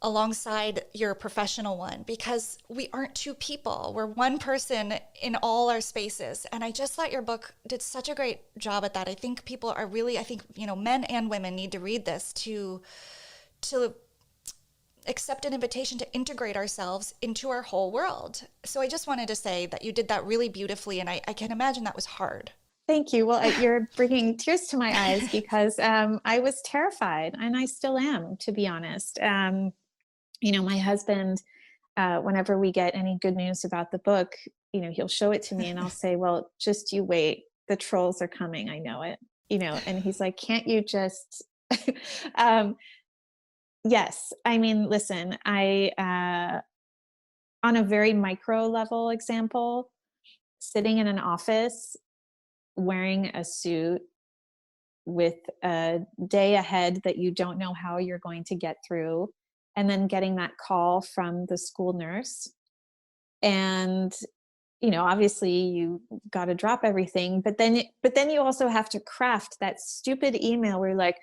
alongside your professional one, because we aren't two people. We're one person in all our spaces. And I just thought your book did such a great job at that. I think people are really, I think, you know, men and women need to read this to accept an invitation to integrate ourselves into our whole world. So I just wanted to say that you did that really beautifully. And I can imagine that was hard.
Thank you. Well, you're bringing tears to my eyes because I was terrified, and I still am, to be honest. You know, my husband, whenever we get any good news about the book, you know, he'll show it to me and I'll say, well, just you wait. The trolls are coming. I know it, you know, and he's like, can't you just, yes. I mean, listen, on a very micro level example, sitting in an office wearing a suit with a day ahead that you don't know how you're going to get through, and then getting that call from the school nurse. And, you know, obviously you got to drop everything, but then you also have to craft that stupid email where you're like,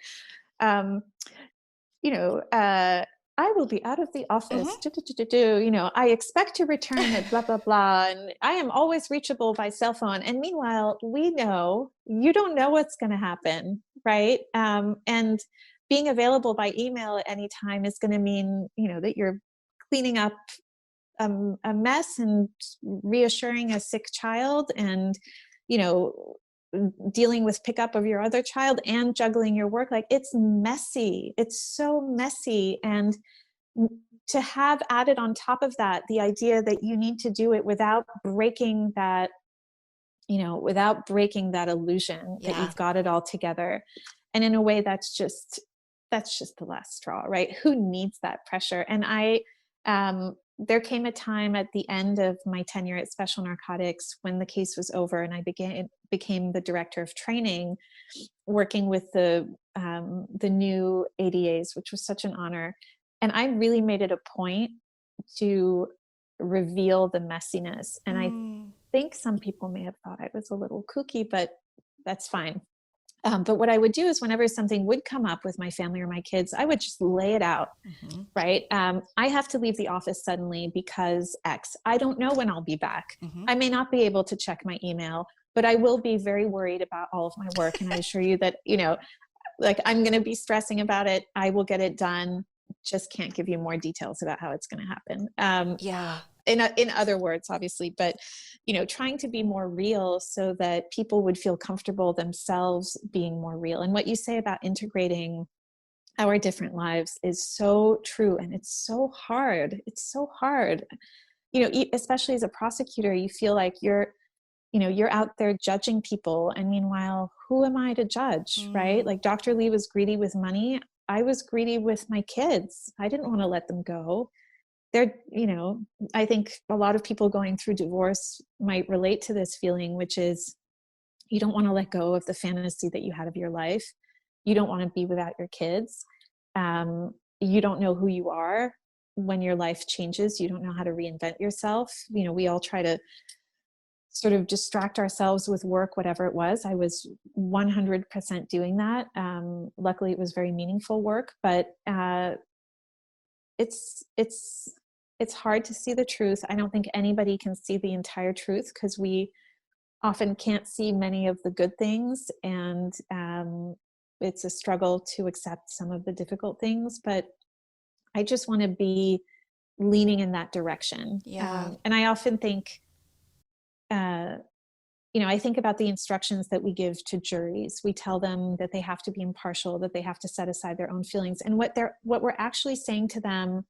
you know, I will be out of the office, you know, I expect to return at blah, blah, blah. And I am always reachable by cell phone. And meanwhile, we know you don't know what's going to happen. Right. And being available by email at any time is going to mean, you know, that you're cleaning up a mess and reassuring a sick child, and, you know, dealing with pickup of your other child and juggling your work. Like, it's messy. It's so messy. And to have added on top of that the idea that you need to do it without breaking that, you know, without breaking that illusion that you've got it all together. And in a way that's just the last straw, right? Who needs that pressure? And there came a time at the end of my tenure at Special Narcotics when the case was over and I became the director of training, working with the new ADAs, which was such an honor. And I really made it a point to reveal the messiness. And I think some people may have thought I was a little kooky, but that's fine. But what I would do is whenever something would come up with my family or my kids, I would just lay it out, right? I have to leave the office suddenly because X. I don't know when I'll be back. I may not be able to check my email, but I will be very worried about all of my work. And I assure you that, you know, like, I'm going to be stressing about it. I will get it done. Just can't give you more details about how it's going to happen. In other words, obviously, but, you know, trying to be more real so that people would feel comfortable themselves being more real. And what you say about integrating our different lives is so true. And it's so hard. It's so hard. You know, especially as a prosecutor, you feel like you're out there judging people. And meanwhile, who am I to judge, right? Like, Dr. Lee was greedy with money. I was greedy with my kids. I didn't want to let them go. You know, I think a lot of people going through divorce might relate to this feeling, which is you don't want to let go of the fantasy that you had of your life. You don't want to be without your kids. You don't know who you are when your life changes. You don't know how to reinvent yourself. You know, we all try to sort of distract ourselves with work, whatever it was. I was 100% doing that. Luckily, it was very meaningful work, but it's hard to see the truth. I don't think anybody can see the entire truth because we often can't see many of the good things. And it's a struggle to accept some of the difficult things, but I just want to be leaning in that direction.
Yeah.
And I often think, I think about the instructions that we give to juries. We tell them that they have to be impartial, that they have to set aside their own feelings. And what we're actually saying to them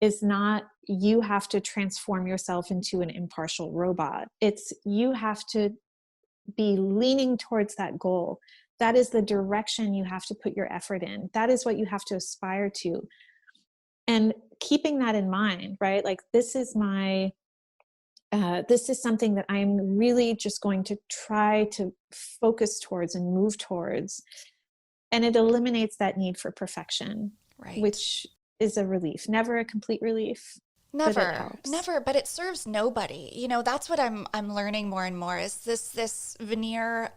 is not, you have to transform yourself into an impartial robot. It's, you have to be leaning towards that goal. That is the direction you have to put your effort in. That is what you have to aspire to. And keeping that in mind, right? Like, this is something that I'm really just going to try to focus towards and move towards. And it eliminates that need for perfection,
Right.
which is a relief. Never a complete relief. But it helps.
Never, but it serves nobody. That's what I'm learning more and more, is this veneer,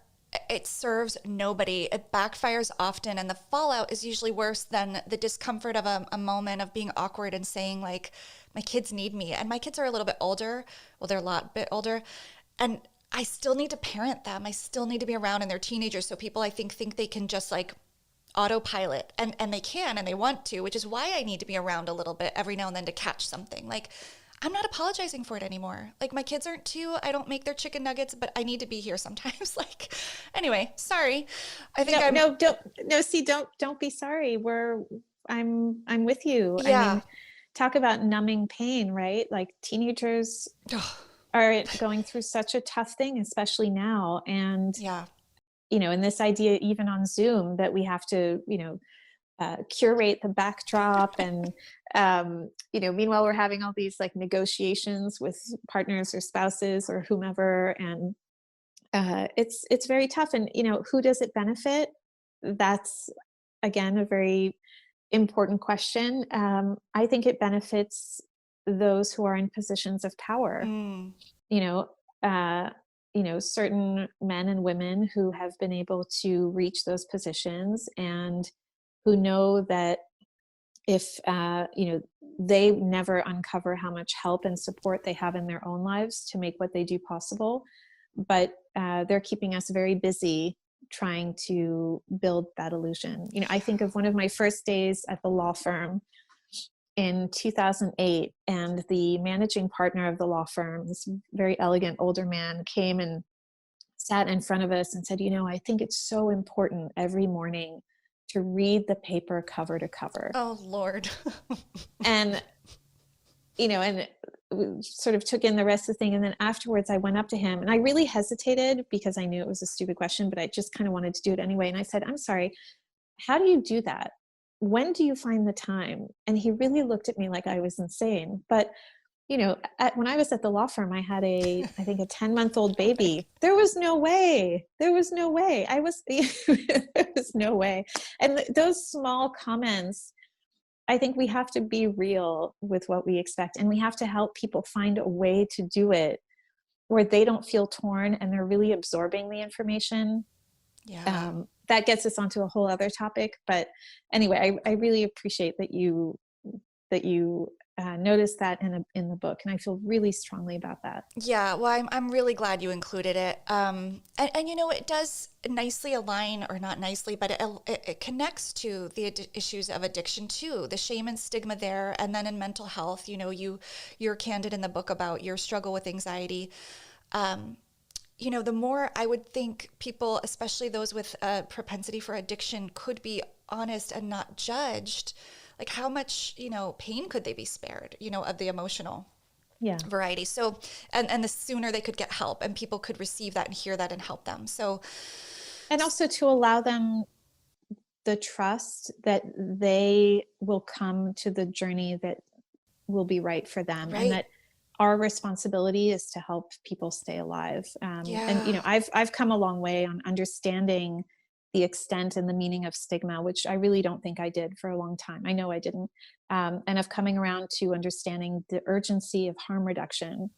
it serves nobody. It backfires often, and the fallout is usually worse than the discomfort of a moment of being awkward and saying, like, my kids need me. And my kids are a little bit older. Well, they're a lot bit older. And I still need to parent them. I still need to be around, and they're teenagers. So people, I think they can just like autopilot, and they can, and they want to, which is why I need to be around a little bit every now and then to catch something. Like, I'm not apologizing for it anymore. Like, my kids aren't too. I don't make their chicken nuggets, but I need to be here sometimes. Like, anyway, sorry. I think
don't be sorry. I'm with you.
Yeah.
I mean, talk about numbing pain, right? Like, teenagers are going through such a tough thing, especially now. And
yeah.
And this idea, even on Zoom, that we have to, curate the backdrop, and meanwhile we're having all these like negotiations with partners or spouses or whomever, and it's very tough. And who does it benefit? That's, again, a very important question. I think it benefits those who are in positions of power. Certain men and women who have been able to reach those positions, and who know that if they never uncover how much help and support they have in their own lives to make what they do possible, but they're keeping us very busy trying to build that illusion. I think of one of my first days at the law firm in 2008, and the managing partner of the law firm, this very elegant older man, came and sat in front of us and said, I think it's so important every morning to read the paper cover to cover.
Oh, Lord.
and we sort of took in the rest of the thing. And then afterwards I went up to him, and I really hesitated because I knew it was a stupid question, but I just kind of wanted to do it anyway. And I said, I'm sorry, how do you do that? When do you find the time? And he really looked at me like I was insane. But, when I was at the law firm, I had I think a 10-month-old baby. There was no way. There was no way. There was no way. And those small comments, I think we have to be real with what we expect, and we have to help people find a way to do it where they don't feel torn and they're really absorbing the information.
Yeah.
That gets us onto a whole other topic. But anyway, I really appreciate that you noticed that in the book, and I feel really strongly about that.
Yeah, well, I'm really glad you included it. And it does nicely align, or not nicely, but it connects to the issues of addiction too, the shame and stigma there. And then in mental health, you're candid in the book about your struggle with anxiety. The more I would think people, especially those with a propensity for addiction, could be honest and not judged, like how much, pain could they be spared, of the emotional variety. So, and the sooner they could get help, and people could receive that and hear that and help them. So,
and also to allow them the trust that they will come to the journey that will be right for them.
Right.
And that our responsibility is to help people stay alive. And I've come a long way on understanding the extent and the meaning of stigma, which I really don't think I did for a long time. I know I didn't. And of coming around to understanding the urgency of harm reduction.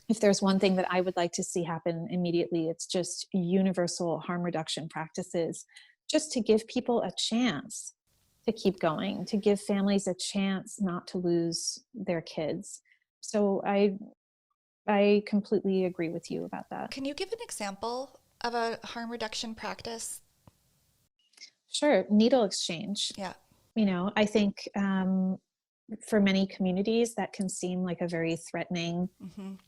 If there's one thing that I would like to see happen immediately, it's just universal harm reduction practices, just to give people a chance to keep going, to give families a chance not to lose their kids. So I completely agree with you about that.
Can you give an example of a harm reduction practice?
Sure. Needle exchange.
Yeah.
I think for many communities that can seem like a very threatening,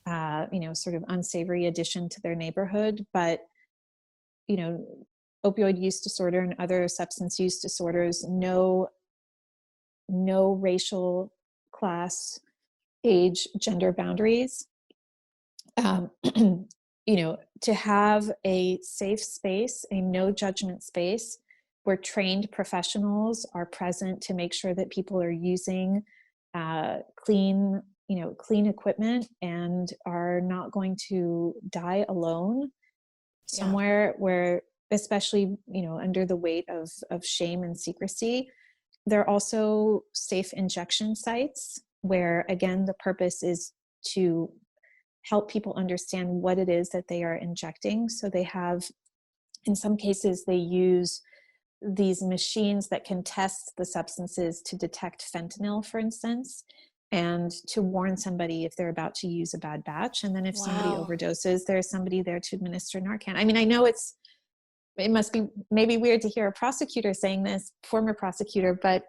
sort of unsavory addition to their neighborhood. But, opioid use disorder and other substance use disorders, no racial, class, age, gender boundaries. To have a safe space, a no judgment space where trained professionals are present to make sure that people are using clean equipment and are not going to die alone somewhere where, especially, under the weight of shame and secrecy. There are also safe injection sites where, again, the purpose is to help people understand what it is that they are injecting. So they have, in some cases, they use these machines that can test the substances to detect fentanyl, for instance, and to warn somebody if they're about to use a bad batch. And then if somebody overdoses, there's somebody there to administer Narcan. I mean, I know it must be maybe weird to hear a prosecutor saying this, former prosecutor, but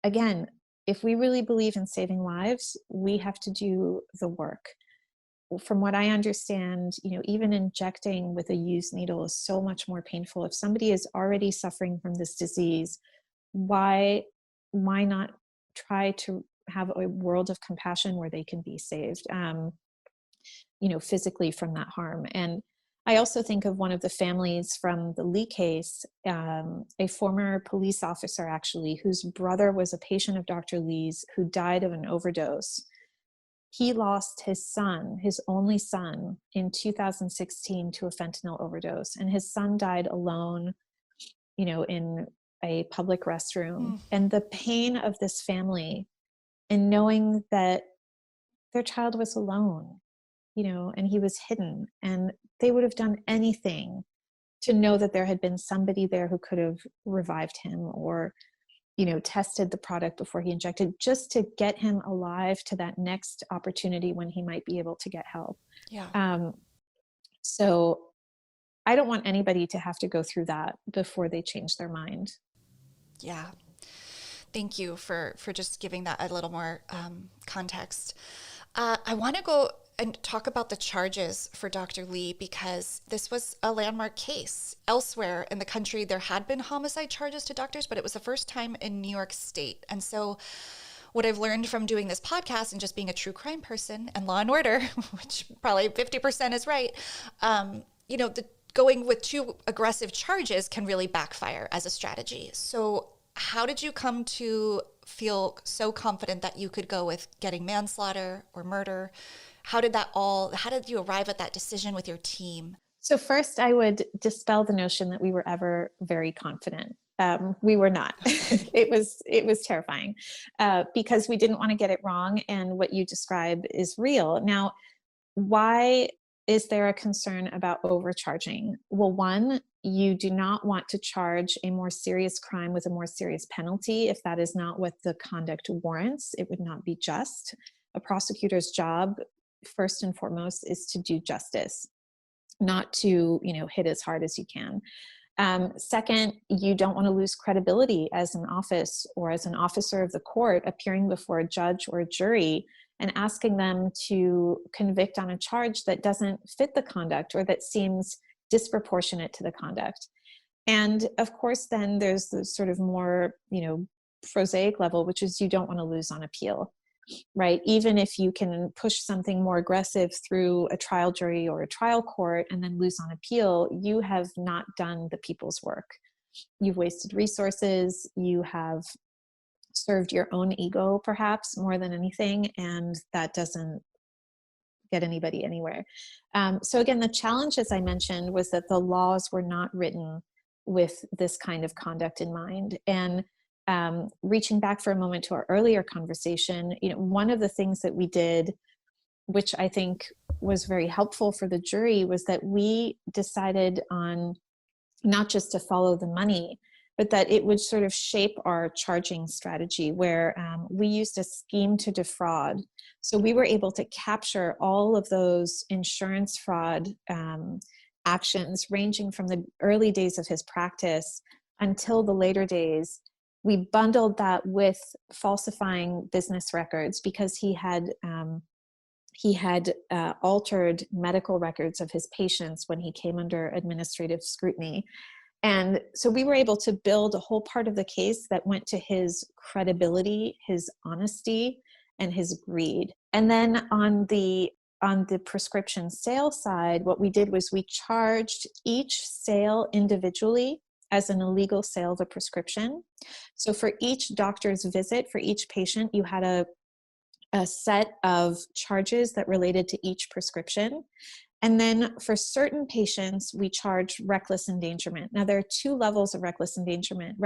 again, if we really believe in saving lives, we have to do the work. From what I understand, even injecting with a used needle is so much more painful. If somebody is already suffering from this disease, why not try to have a world of compassion where they can be saved, physically from that harm? And I also think of one of the families from the Lee case, a former police officer, actually, whose brother was a patient of Dr. Lee's who died of an overdose. He lost his son, his only son, in 2016 to a fentanyl overdose. And his son died alone, in a public restroom. And the pain of this family in knowing that their child was alone, and he was hidden, and they would have done anything to know that there had been somebody there who could have revived him or, tested the product before he injected, just to get him alive to that next opportunity when he might be able to get help.
Yeah.
So I don't want anybody to have to go through that before they change their mind.
Yeah. Thank you for just giving that a little more context. I want to go and talk about the charges for Dr. Lee, because this was a landmark case. Elsewhere in the country, there had been homicide charges to doctors, but it was the first time in New York State. And so what I've learned from doing this podcast and just being a true crime person and Law and Order, which probably 50% is right, going with too aggressive charges can really backfire as a strategy. So how did you come to feel so confident that you could go with getting manslaughter or murder? How did you arrive at that decision with your team?
So first, I would dispel the notion that we were ever very confident. We were not. It was terrifying because we didn't want to get it wrong. And what you describe is real. Now, why is there a concern about overcharging? Well, one, you do not want to charge a more serious crime with a more serious penalty if that is not what the conduct warrants. It would not be just. A prosecutor's job, first and foremost, is to do justice, not to, hit as hard as you can. Second, you don't want to lose credibility as an office or as an officer of the court appearing before a judge or a jury and asking them to convict on a charge that doesn't fit the conduct or that seems disproportionate to the conduct. And of course, then there's the sort of more, prosaic level, which is you don't want to lose on appeal, right? Even if you can push something more aggressive through a trial jury or a trial court and then lose on appeal, you have not done the people's work. You've wasted resources, you have served your own ego perhaps more than anything, and that doesn't get anybody anywhere. So again, the challenge, as I mentioned, was that the laws were not written with this kind of conduct in mind. And reaching back for a moment to our earlier conversation, one of the things that we did, which I think was very helpful for the jury, was that we decided on not just to follow the money, but that it would sort of shape our charging strategy, where we used a scheme to defraud. So we were able to capture all of those insurance fraud actions, ranging from the early days of his practice until the later days, we bundled that with falsifying business records because he had altered medical records of his patients when he came under administrative scrutiny. And so we were able to build a whole part of the case that went to his credibility, his honesty, and his greed. And then on the prescription sale side, what we did was we charged each sale individually as an illegal sale of a prescription. So for each doctor's visit, for each patient, you had a set of charges that related to each prescription. And then for certain patients, we charge reckless endangerment. Now, there are two levels of reckless endangerment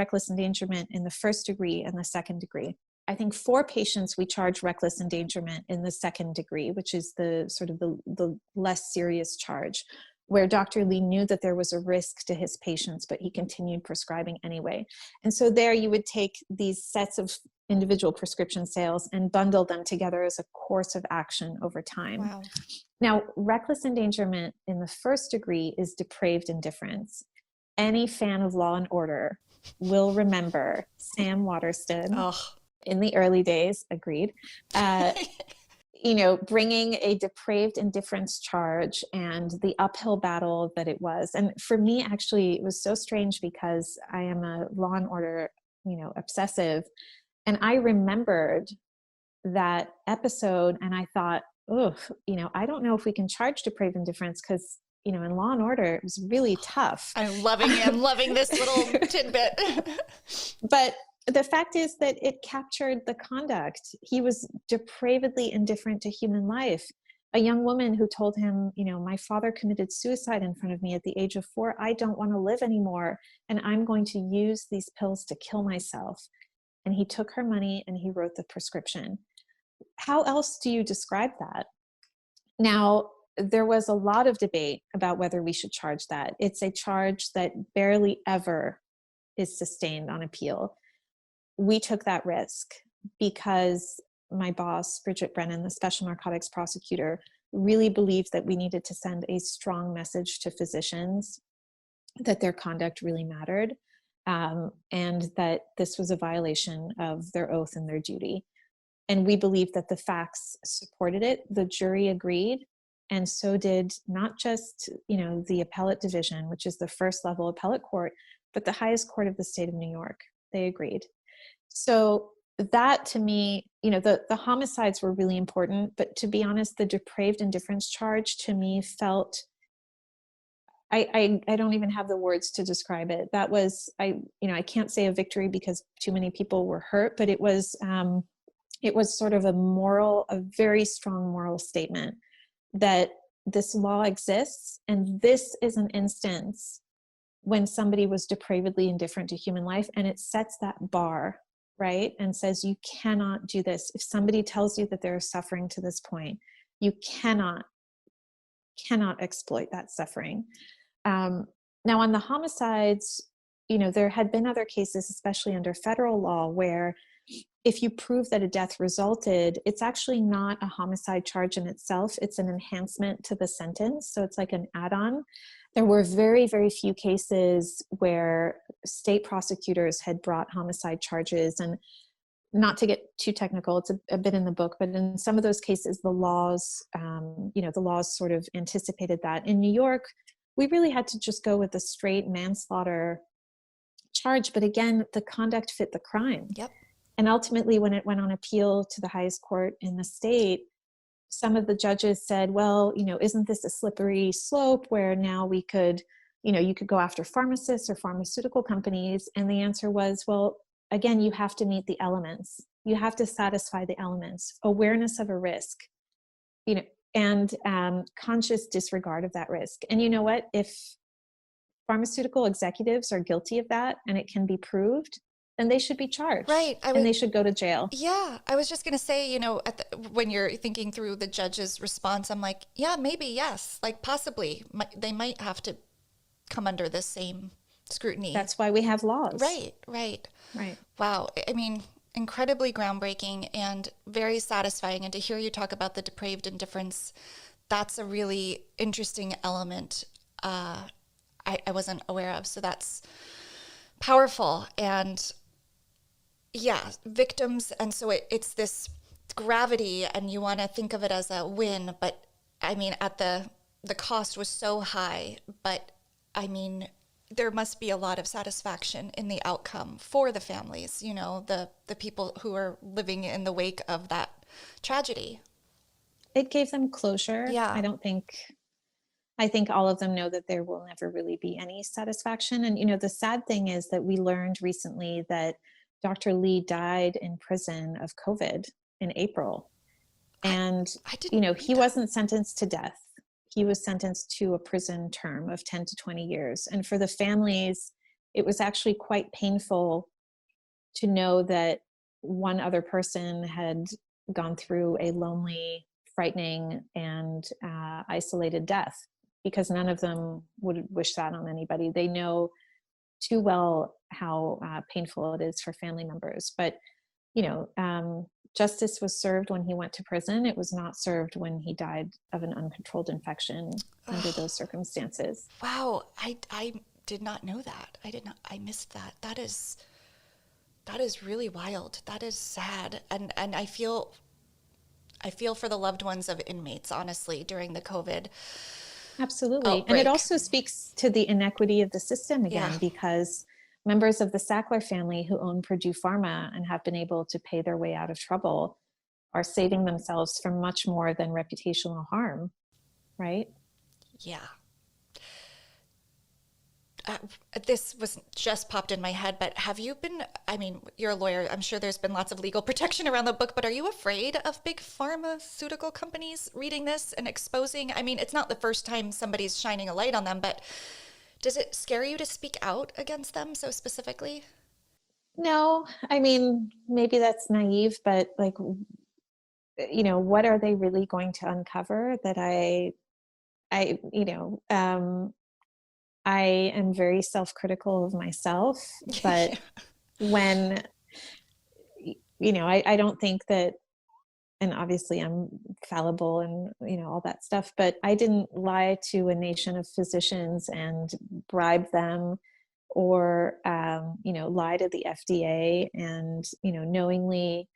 in the first degree and the second degree. I think for patients, we charge reckless endangerment in the second degree, which is the sort of the less serious charge, where Dr. Lee knew that there was a risk to his patients, but he continued prescribing anyway. And so there you would take these sets of individual prescription sales and bundle them together as a course of action over time.
Wow.
Now, reckless endangerment in the first degree is depraved indifference. Any fan of Law and Order will remember Sam Waterston in the early days, agreed, bringing a depraved indifference charge and the uphill battle that it was. And for me, actually, it was so strange because I am a Law and Order, obsessive. And I remembered that episode and I thought, I don't know if we can charge depraved indifference because, in Law and Order, it was really tough.
I'm loving this little tidbit.
But the fact is that it captured the conduct. He was depravedly indifferent to human life. A young woman who told him, my father committed suicide in front of me at the age of 4. I don't want to live anymore. And I'm going to use these pills to kill myself. And he took her money and he wrote the prescription. How else do you describe that? Now, there was a lot of debate about whether we should charge that. It's a charge that barely ever is sustained on appeal. We took that risk because my boss, Bridget Brennan, the special narcotics prosecutor, really believed that we needed to send a strong message to physicians that their conduct really mattered, and that this was a violation of their oath and their duty. And we believed that the facts supported it. The jury agreed. And so did not just, the appellate division, which is the first level appellate court, but the highest court of the state of New York. They agreed. So that to me, the homicides were really important, but to be honest, the depraved indifference charge to me felt, I don't even have the words to describe it. That was, I can't say a victory because too many people were hurt, but it was sort of a very strong moral statement that this law exists. And this is an instance when somebody was depravedly indifferent to human life, and it sets that bar, right? And says, you cannot do this. If somebody tells you that they're suffering to this point, you cannot exploit that suffering. Now on the homicides, there had been other cases, especially under federal law, where if you prove that a death resulted, it's actually not a homicide charge in itself. It's an enhancement to the sentence. So it's like an add-on. There were very, very few cases where state prosecutors had brought homicide charges. And not to get too technical, it's a bit in the book, but in some of those cases, the laws sort of anticipated that. In New York, we really had to just go with a straight manslaughter charge. But again, the conduct fit the crime.
Yep.
And ultimately, when it went on appeal to the highest court in the state, some of the judges said, well, isn't this a slippery slope where now we could, you could go after pharmacists or pharmaceutical companies? And the answer was, well, again, you have to meet the elements. You have to satisfy the elements, awareness of a risk, and conscious disregard of that risk. And you know what? If pharmaceutical executives are guilty of that and it can be proved, then they should be charged.
Right.
And they should go to jail.
Yeah. I was just going to say, when you're thinking through the judge's response, I'm like, yeah, maybe, yes. Like possibly they might have to come under the same scrutiny.
That's why we have laws.
Right.
Wow.
I mean, incredibly groundbreaking and very satisfying. And to hear you talk about the depraved indifference, that's a really interesting element I wasn't aware of. So that's powerful. And yeah, victims. And so it's this gravity, and you want to think of it as a win, but I mean, the cost was so high, but I mean, there must be a lot of satisfaction in the outcome for the families, you know, the people who are living in the wake of that tragedy.
It gave them closure.
Yeah.
I think all of them know that there will never really be any satisfaction. And, you know, the sad thing is that we learned recently that Dr. Lee died in prison of COVID in April. And,
I didn't
you know,
read
he
that.
wasn't sentenced to death. He was sentenced to a prison term of 10 to 20 years. And for the families, it was actually quite painful to know that one other person had gone through a lonely, frightening, and isolated death, because none of them would wish that on anybody. They know too well how painful it is for family members. But, you know, justice was served when he went to prison. It was not served when he died of an uncontrolled infection under those circumstances.
Wow, I did not know that. I missed that. That is really wild. That is sad. And I feel for the loved ones of inmates, honestly, during the COVID
Absolutely.
outbreak.
And it also speaks to the inequity of the system again,
Yeah.
because members of the Sackler family who own Purdue Pharma and have been able to pay their way out of trouble are saving themselves from much more than reputational harm, right?
Yeah. This was just popped in my head, but have you been, I mean, you're a lawyer. I'm sure there's been lots of legal protection around the book, but are you afraid of big pharmaceutical companies reading this and exposing? I mean, it's not the first time somebody's shining a light on them, but does it scare you to speak out against them so specifically?
No, I mean, maybe that's naive, but like, you know, what are they really going to uncover that you know, I am very self-critical of myself, but when, you know, I don't think that, and obviously I'm fallible and, you know, all that stuff, but I didn't lie to a nation of physicians and bribe them, or, you know, lie to the FDA and, you know, knowingly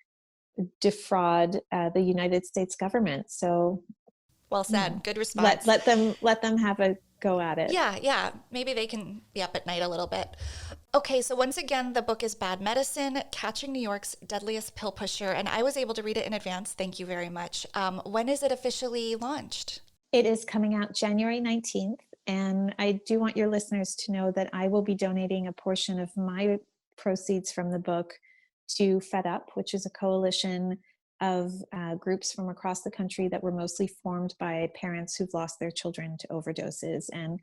defraud the United States government. So,
Well
you
said.
know,
Good response.
let them have a go at it.
Yeah. Maybe they can be up at night a little bit. Okay, so once again, the book is Bad Medicine, Catching New York's Deadliest Pill Pusher, and I was able to read it in advance. Thank you very much. When is it officially launched?
It is coming out January 19th. And I do want your listeners to know that I will be donating a portion of my proceeds from the book to Fed Up, which is a coalition of groups from across the country that were mostly formed by parents who've lost their children to overdoses. And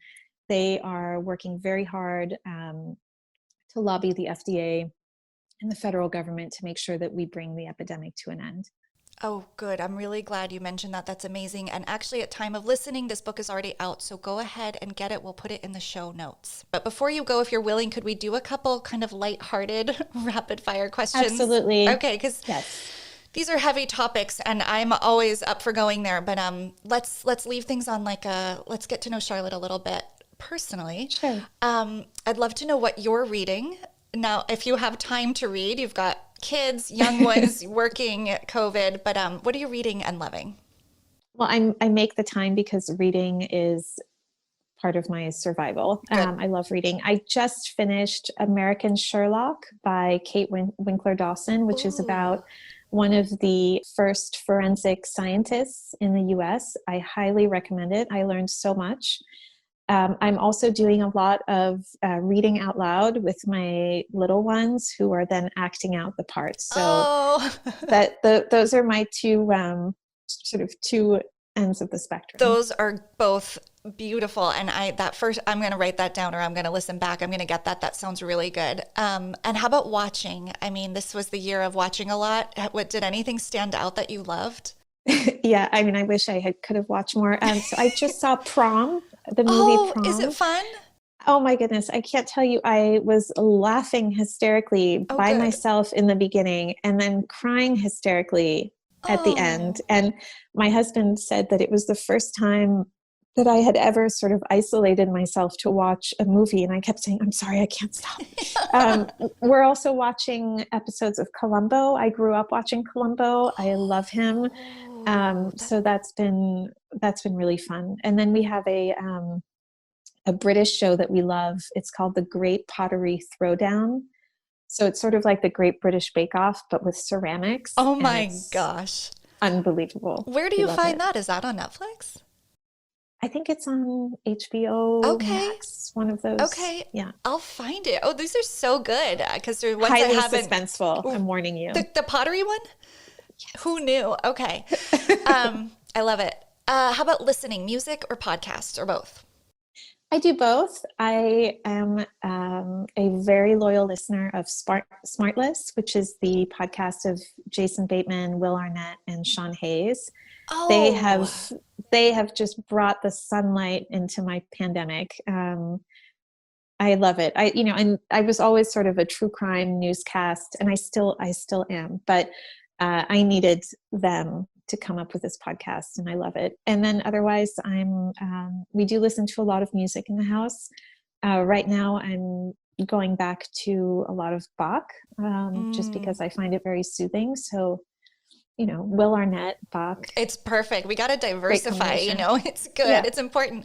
they are working very hard to lobby the FDA and the federal government to make sure that we bring the epidemic to an end.
Oh, good. I'm really glad you mentioned that. That's amazing. And actually, at time of listening, this book is already out. So go ahead and get it. We'll put it in the show notes. But before you go, if you're willing, could we do a couple kind of lighthearted rapid fire questions?
Absolutely.
Okay, because these are heavy topics, and I'm always up for going there. But let's leave things on like let's get to know Charlotte a little bit personally.
Sure.
I'd love to know what you're reading. Now, if you have time to read, you've got kids, young ones, working, COVID, but what are you reading and loving?
Well, I make the time because reading is part of my survival. I love reading. I just finished American Sherlock by Kate Winkler Dawson, which is about one of the first forensic scientists in the US. I highly recommend it. I learned so much. I'm also doing a lot of reading out loud with my little ones, who are then acting out the parts. So those are my two two ends of the spectrum.
Those are both beautiful, and I'm going to write that down, or I'm going to listen back. I'm going to get that. That sounds really good. And how about watching? I mean, this was the year of watching a lot. Did anything stand out that you loved?
Yeah, I mean, I wish I could have watched more. So I just saw Prom, the movie Prom.
Is it fun?
Oh my goodness, I can't tell you. I was laughing hysterically by myself in the beginning, and then crying hysterically at the end. And my husband said that it was the first time that I had ever sort of isolated myself to watch a movie. And I kept saying, I'm sorry, I can't stop. We're also watching episodes of Columbo. I grew up watching Columbo. I love him. So that's been really fun. And then we have a British show that we love. It's called The Great Pottery Throwdown. So it's sort of like the Great British Bake Off, but with ceramics.
Oh my gosh.
Unbelievable.
Where do you find that? Is that on Netflix?
I think it's on HBO Max, one of those.
Okay.
Yeah.
I'll find it. Oh, these are so good because they're ones
highly
I haven't.
Suspenseful. I'm warning you.
The pottery one? Yes. Who knew? Okay. I love it. How about listening, music or podcasts or both?
I do both. I am a very loyal listener of Smartless, which is the podcast of Jason Bateman, Will Arnett, and Sean Hayes. Oh. They have just brought the sunlight into my pandemic. I love it. And I was always sort of a true crime newscast, and I still am. But I needed them to come up with this podcast, and I love it. And then otherwise, we do listen to a lot of music in the house. Right now, I'm going back to a lot of Bach, just because I find it very soothing. So, Will Arnett, Bach.
It's perfect. We got to diversify, it's good. Yeah. It's important.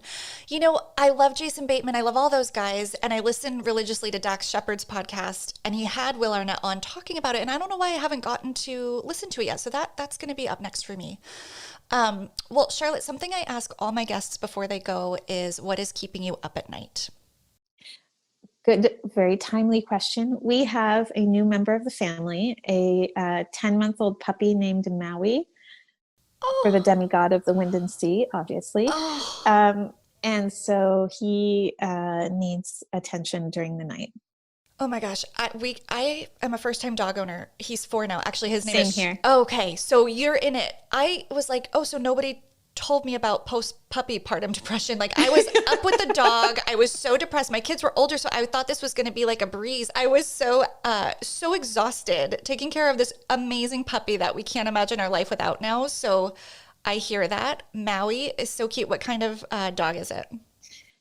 I love Jason Bateman. I love all those guys. And I listen religiously to Dax Shepard's podcast, and he had Will Arnett on talking about it. And I don't know why I haven't gotten to listen to it yet. So that's going to be up next for me. Well, Charlotte, something I ask all my guests before they go is, what is keeping you up at night?
Good, very timely question. We have a new member of the family, a 10-month-old puppy named Maui, for the demigod of the wind and sea, obviously. And so he needs attention during the night.
Oh my gosh. I am a first-time dog owner. He's 4 now. Actually, his name is...
Same here.
Okay, so you're in it. I was like, so nobody told me about post-puppy partum depression. Like, I was up with the dog. I was so depressed. My kids were older, so I thought this was going to be like a breeze. I was so exhausted taking care of this amazing puppy that we can't imagine our life without now. So I hear that. Maui is so cute. What kind of dog is it?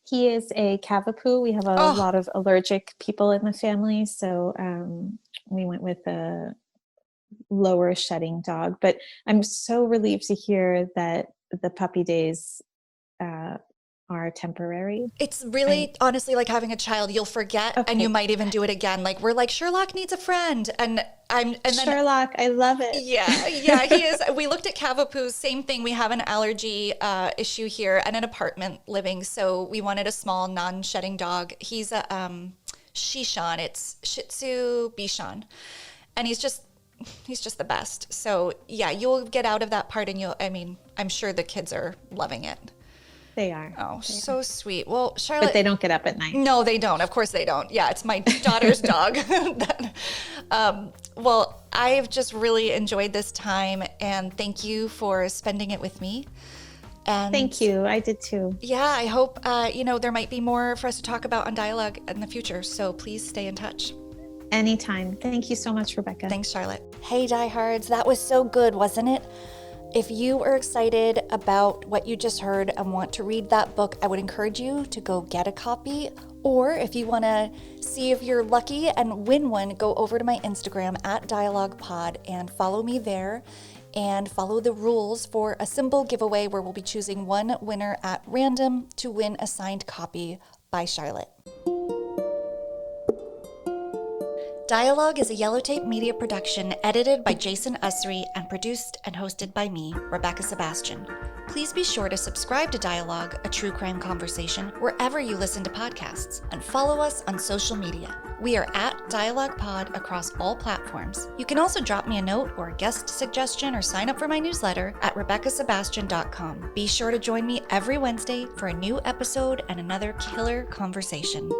He is a Cavapoo. We have a lot of allergic people in the family, so we went with a lower shedding dog. But I'm so relieved to hear that the puppy days are temporary.
It's really honestly like having a child. You'll forget, and you might even do it again. Like, we're like, Sherlock needs a friend, and then
Sherlock, I love it.
Yeah, he is. We looked at Cavapoos, same thing. We have an allergy issue here and an apartment living, so we wanted a small non-shedding dog. He's a Shishan. It's Shih Tzu Bichon, and he's just the best. So yeah, you'll get out of that part, and I'm sure the kids are loving it.
They are.
Oh, so sweet. Well, Charlotte.
But they don't get up at night.
No, they don't. Of course they don't. Yeah, it's my daughter's dog. Well, I've just really enjoyed this time, and thank you for spending it with me. And
thank you. I did too.
Yeah, I hope, there might be more for us to talk about on Dialogue in the future. So please stay in touch.
Anytime. Thank you so much, Rebecca.
Thanks, Charlotte. Hey, diehards. That was so good, wasn't it? If you are excited about what you just heard and want to read that book, I would encourage you to go get a copy. Or if you want to see if you're lucky and win one, go over to my Instagram @DialoguePod and follow me there, and follow the rules for a simple giveaway where we'll be choosing one winner at random to win a signed copy by Charlotte. Dialogue is a Yellowtape Media production edited by Jason Usry and produced and hosted by me, Rebecca Sebastian. Please be sure to subscribe to Dialogue, a true crime conversation, wherever you listen to podcasts, and follow us on social media. We are @DialoguePod across all platforms. You can also drop me a note or a guest suggestion or sign up for my newsletter at RebeccaSebastian.com. Be sure to join me every Wednesday for a new episode and another killer conversation.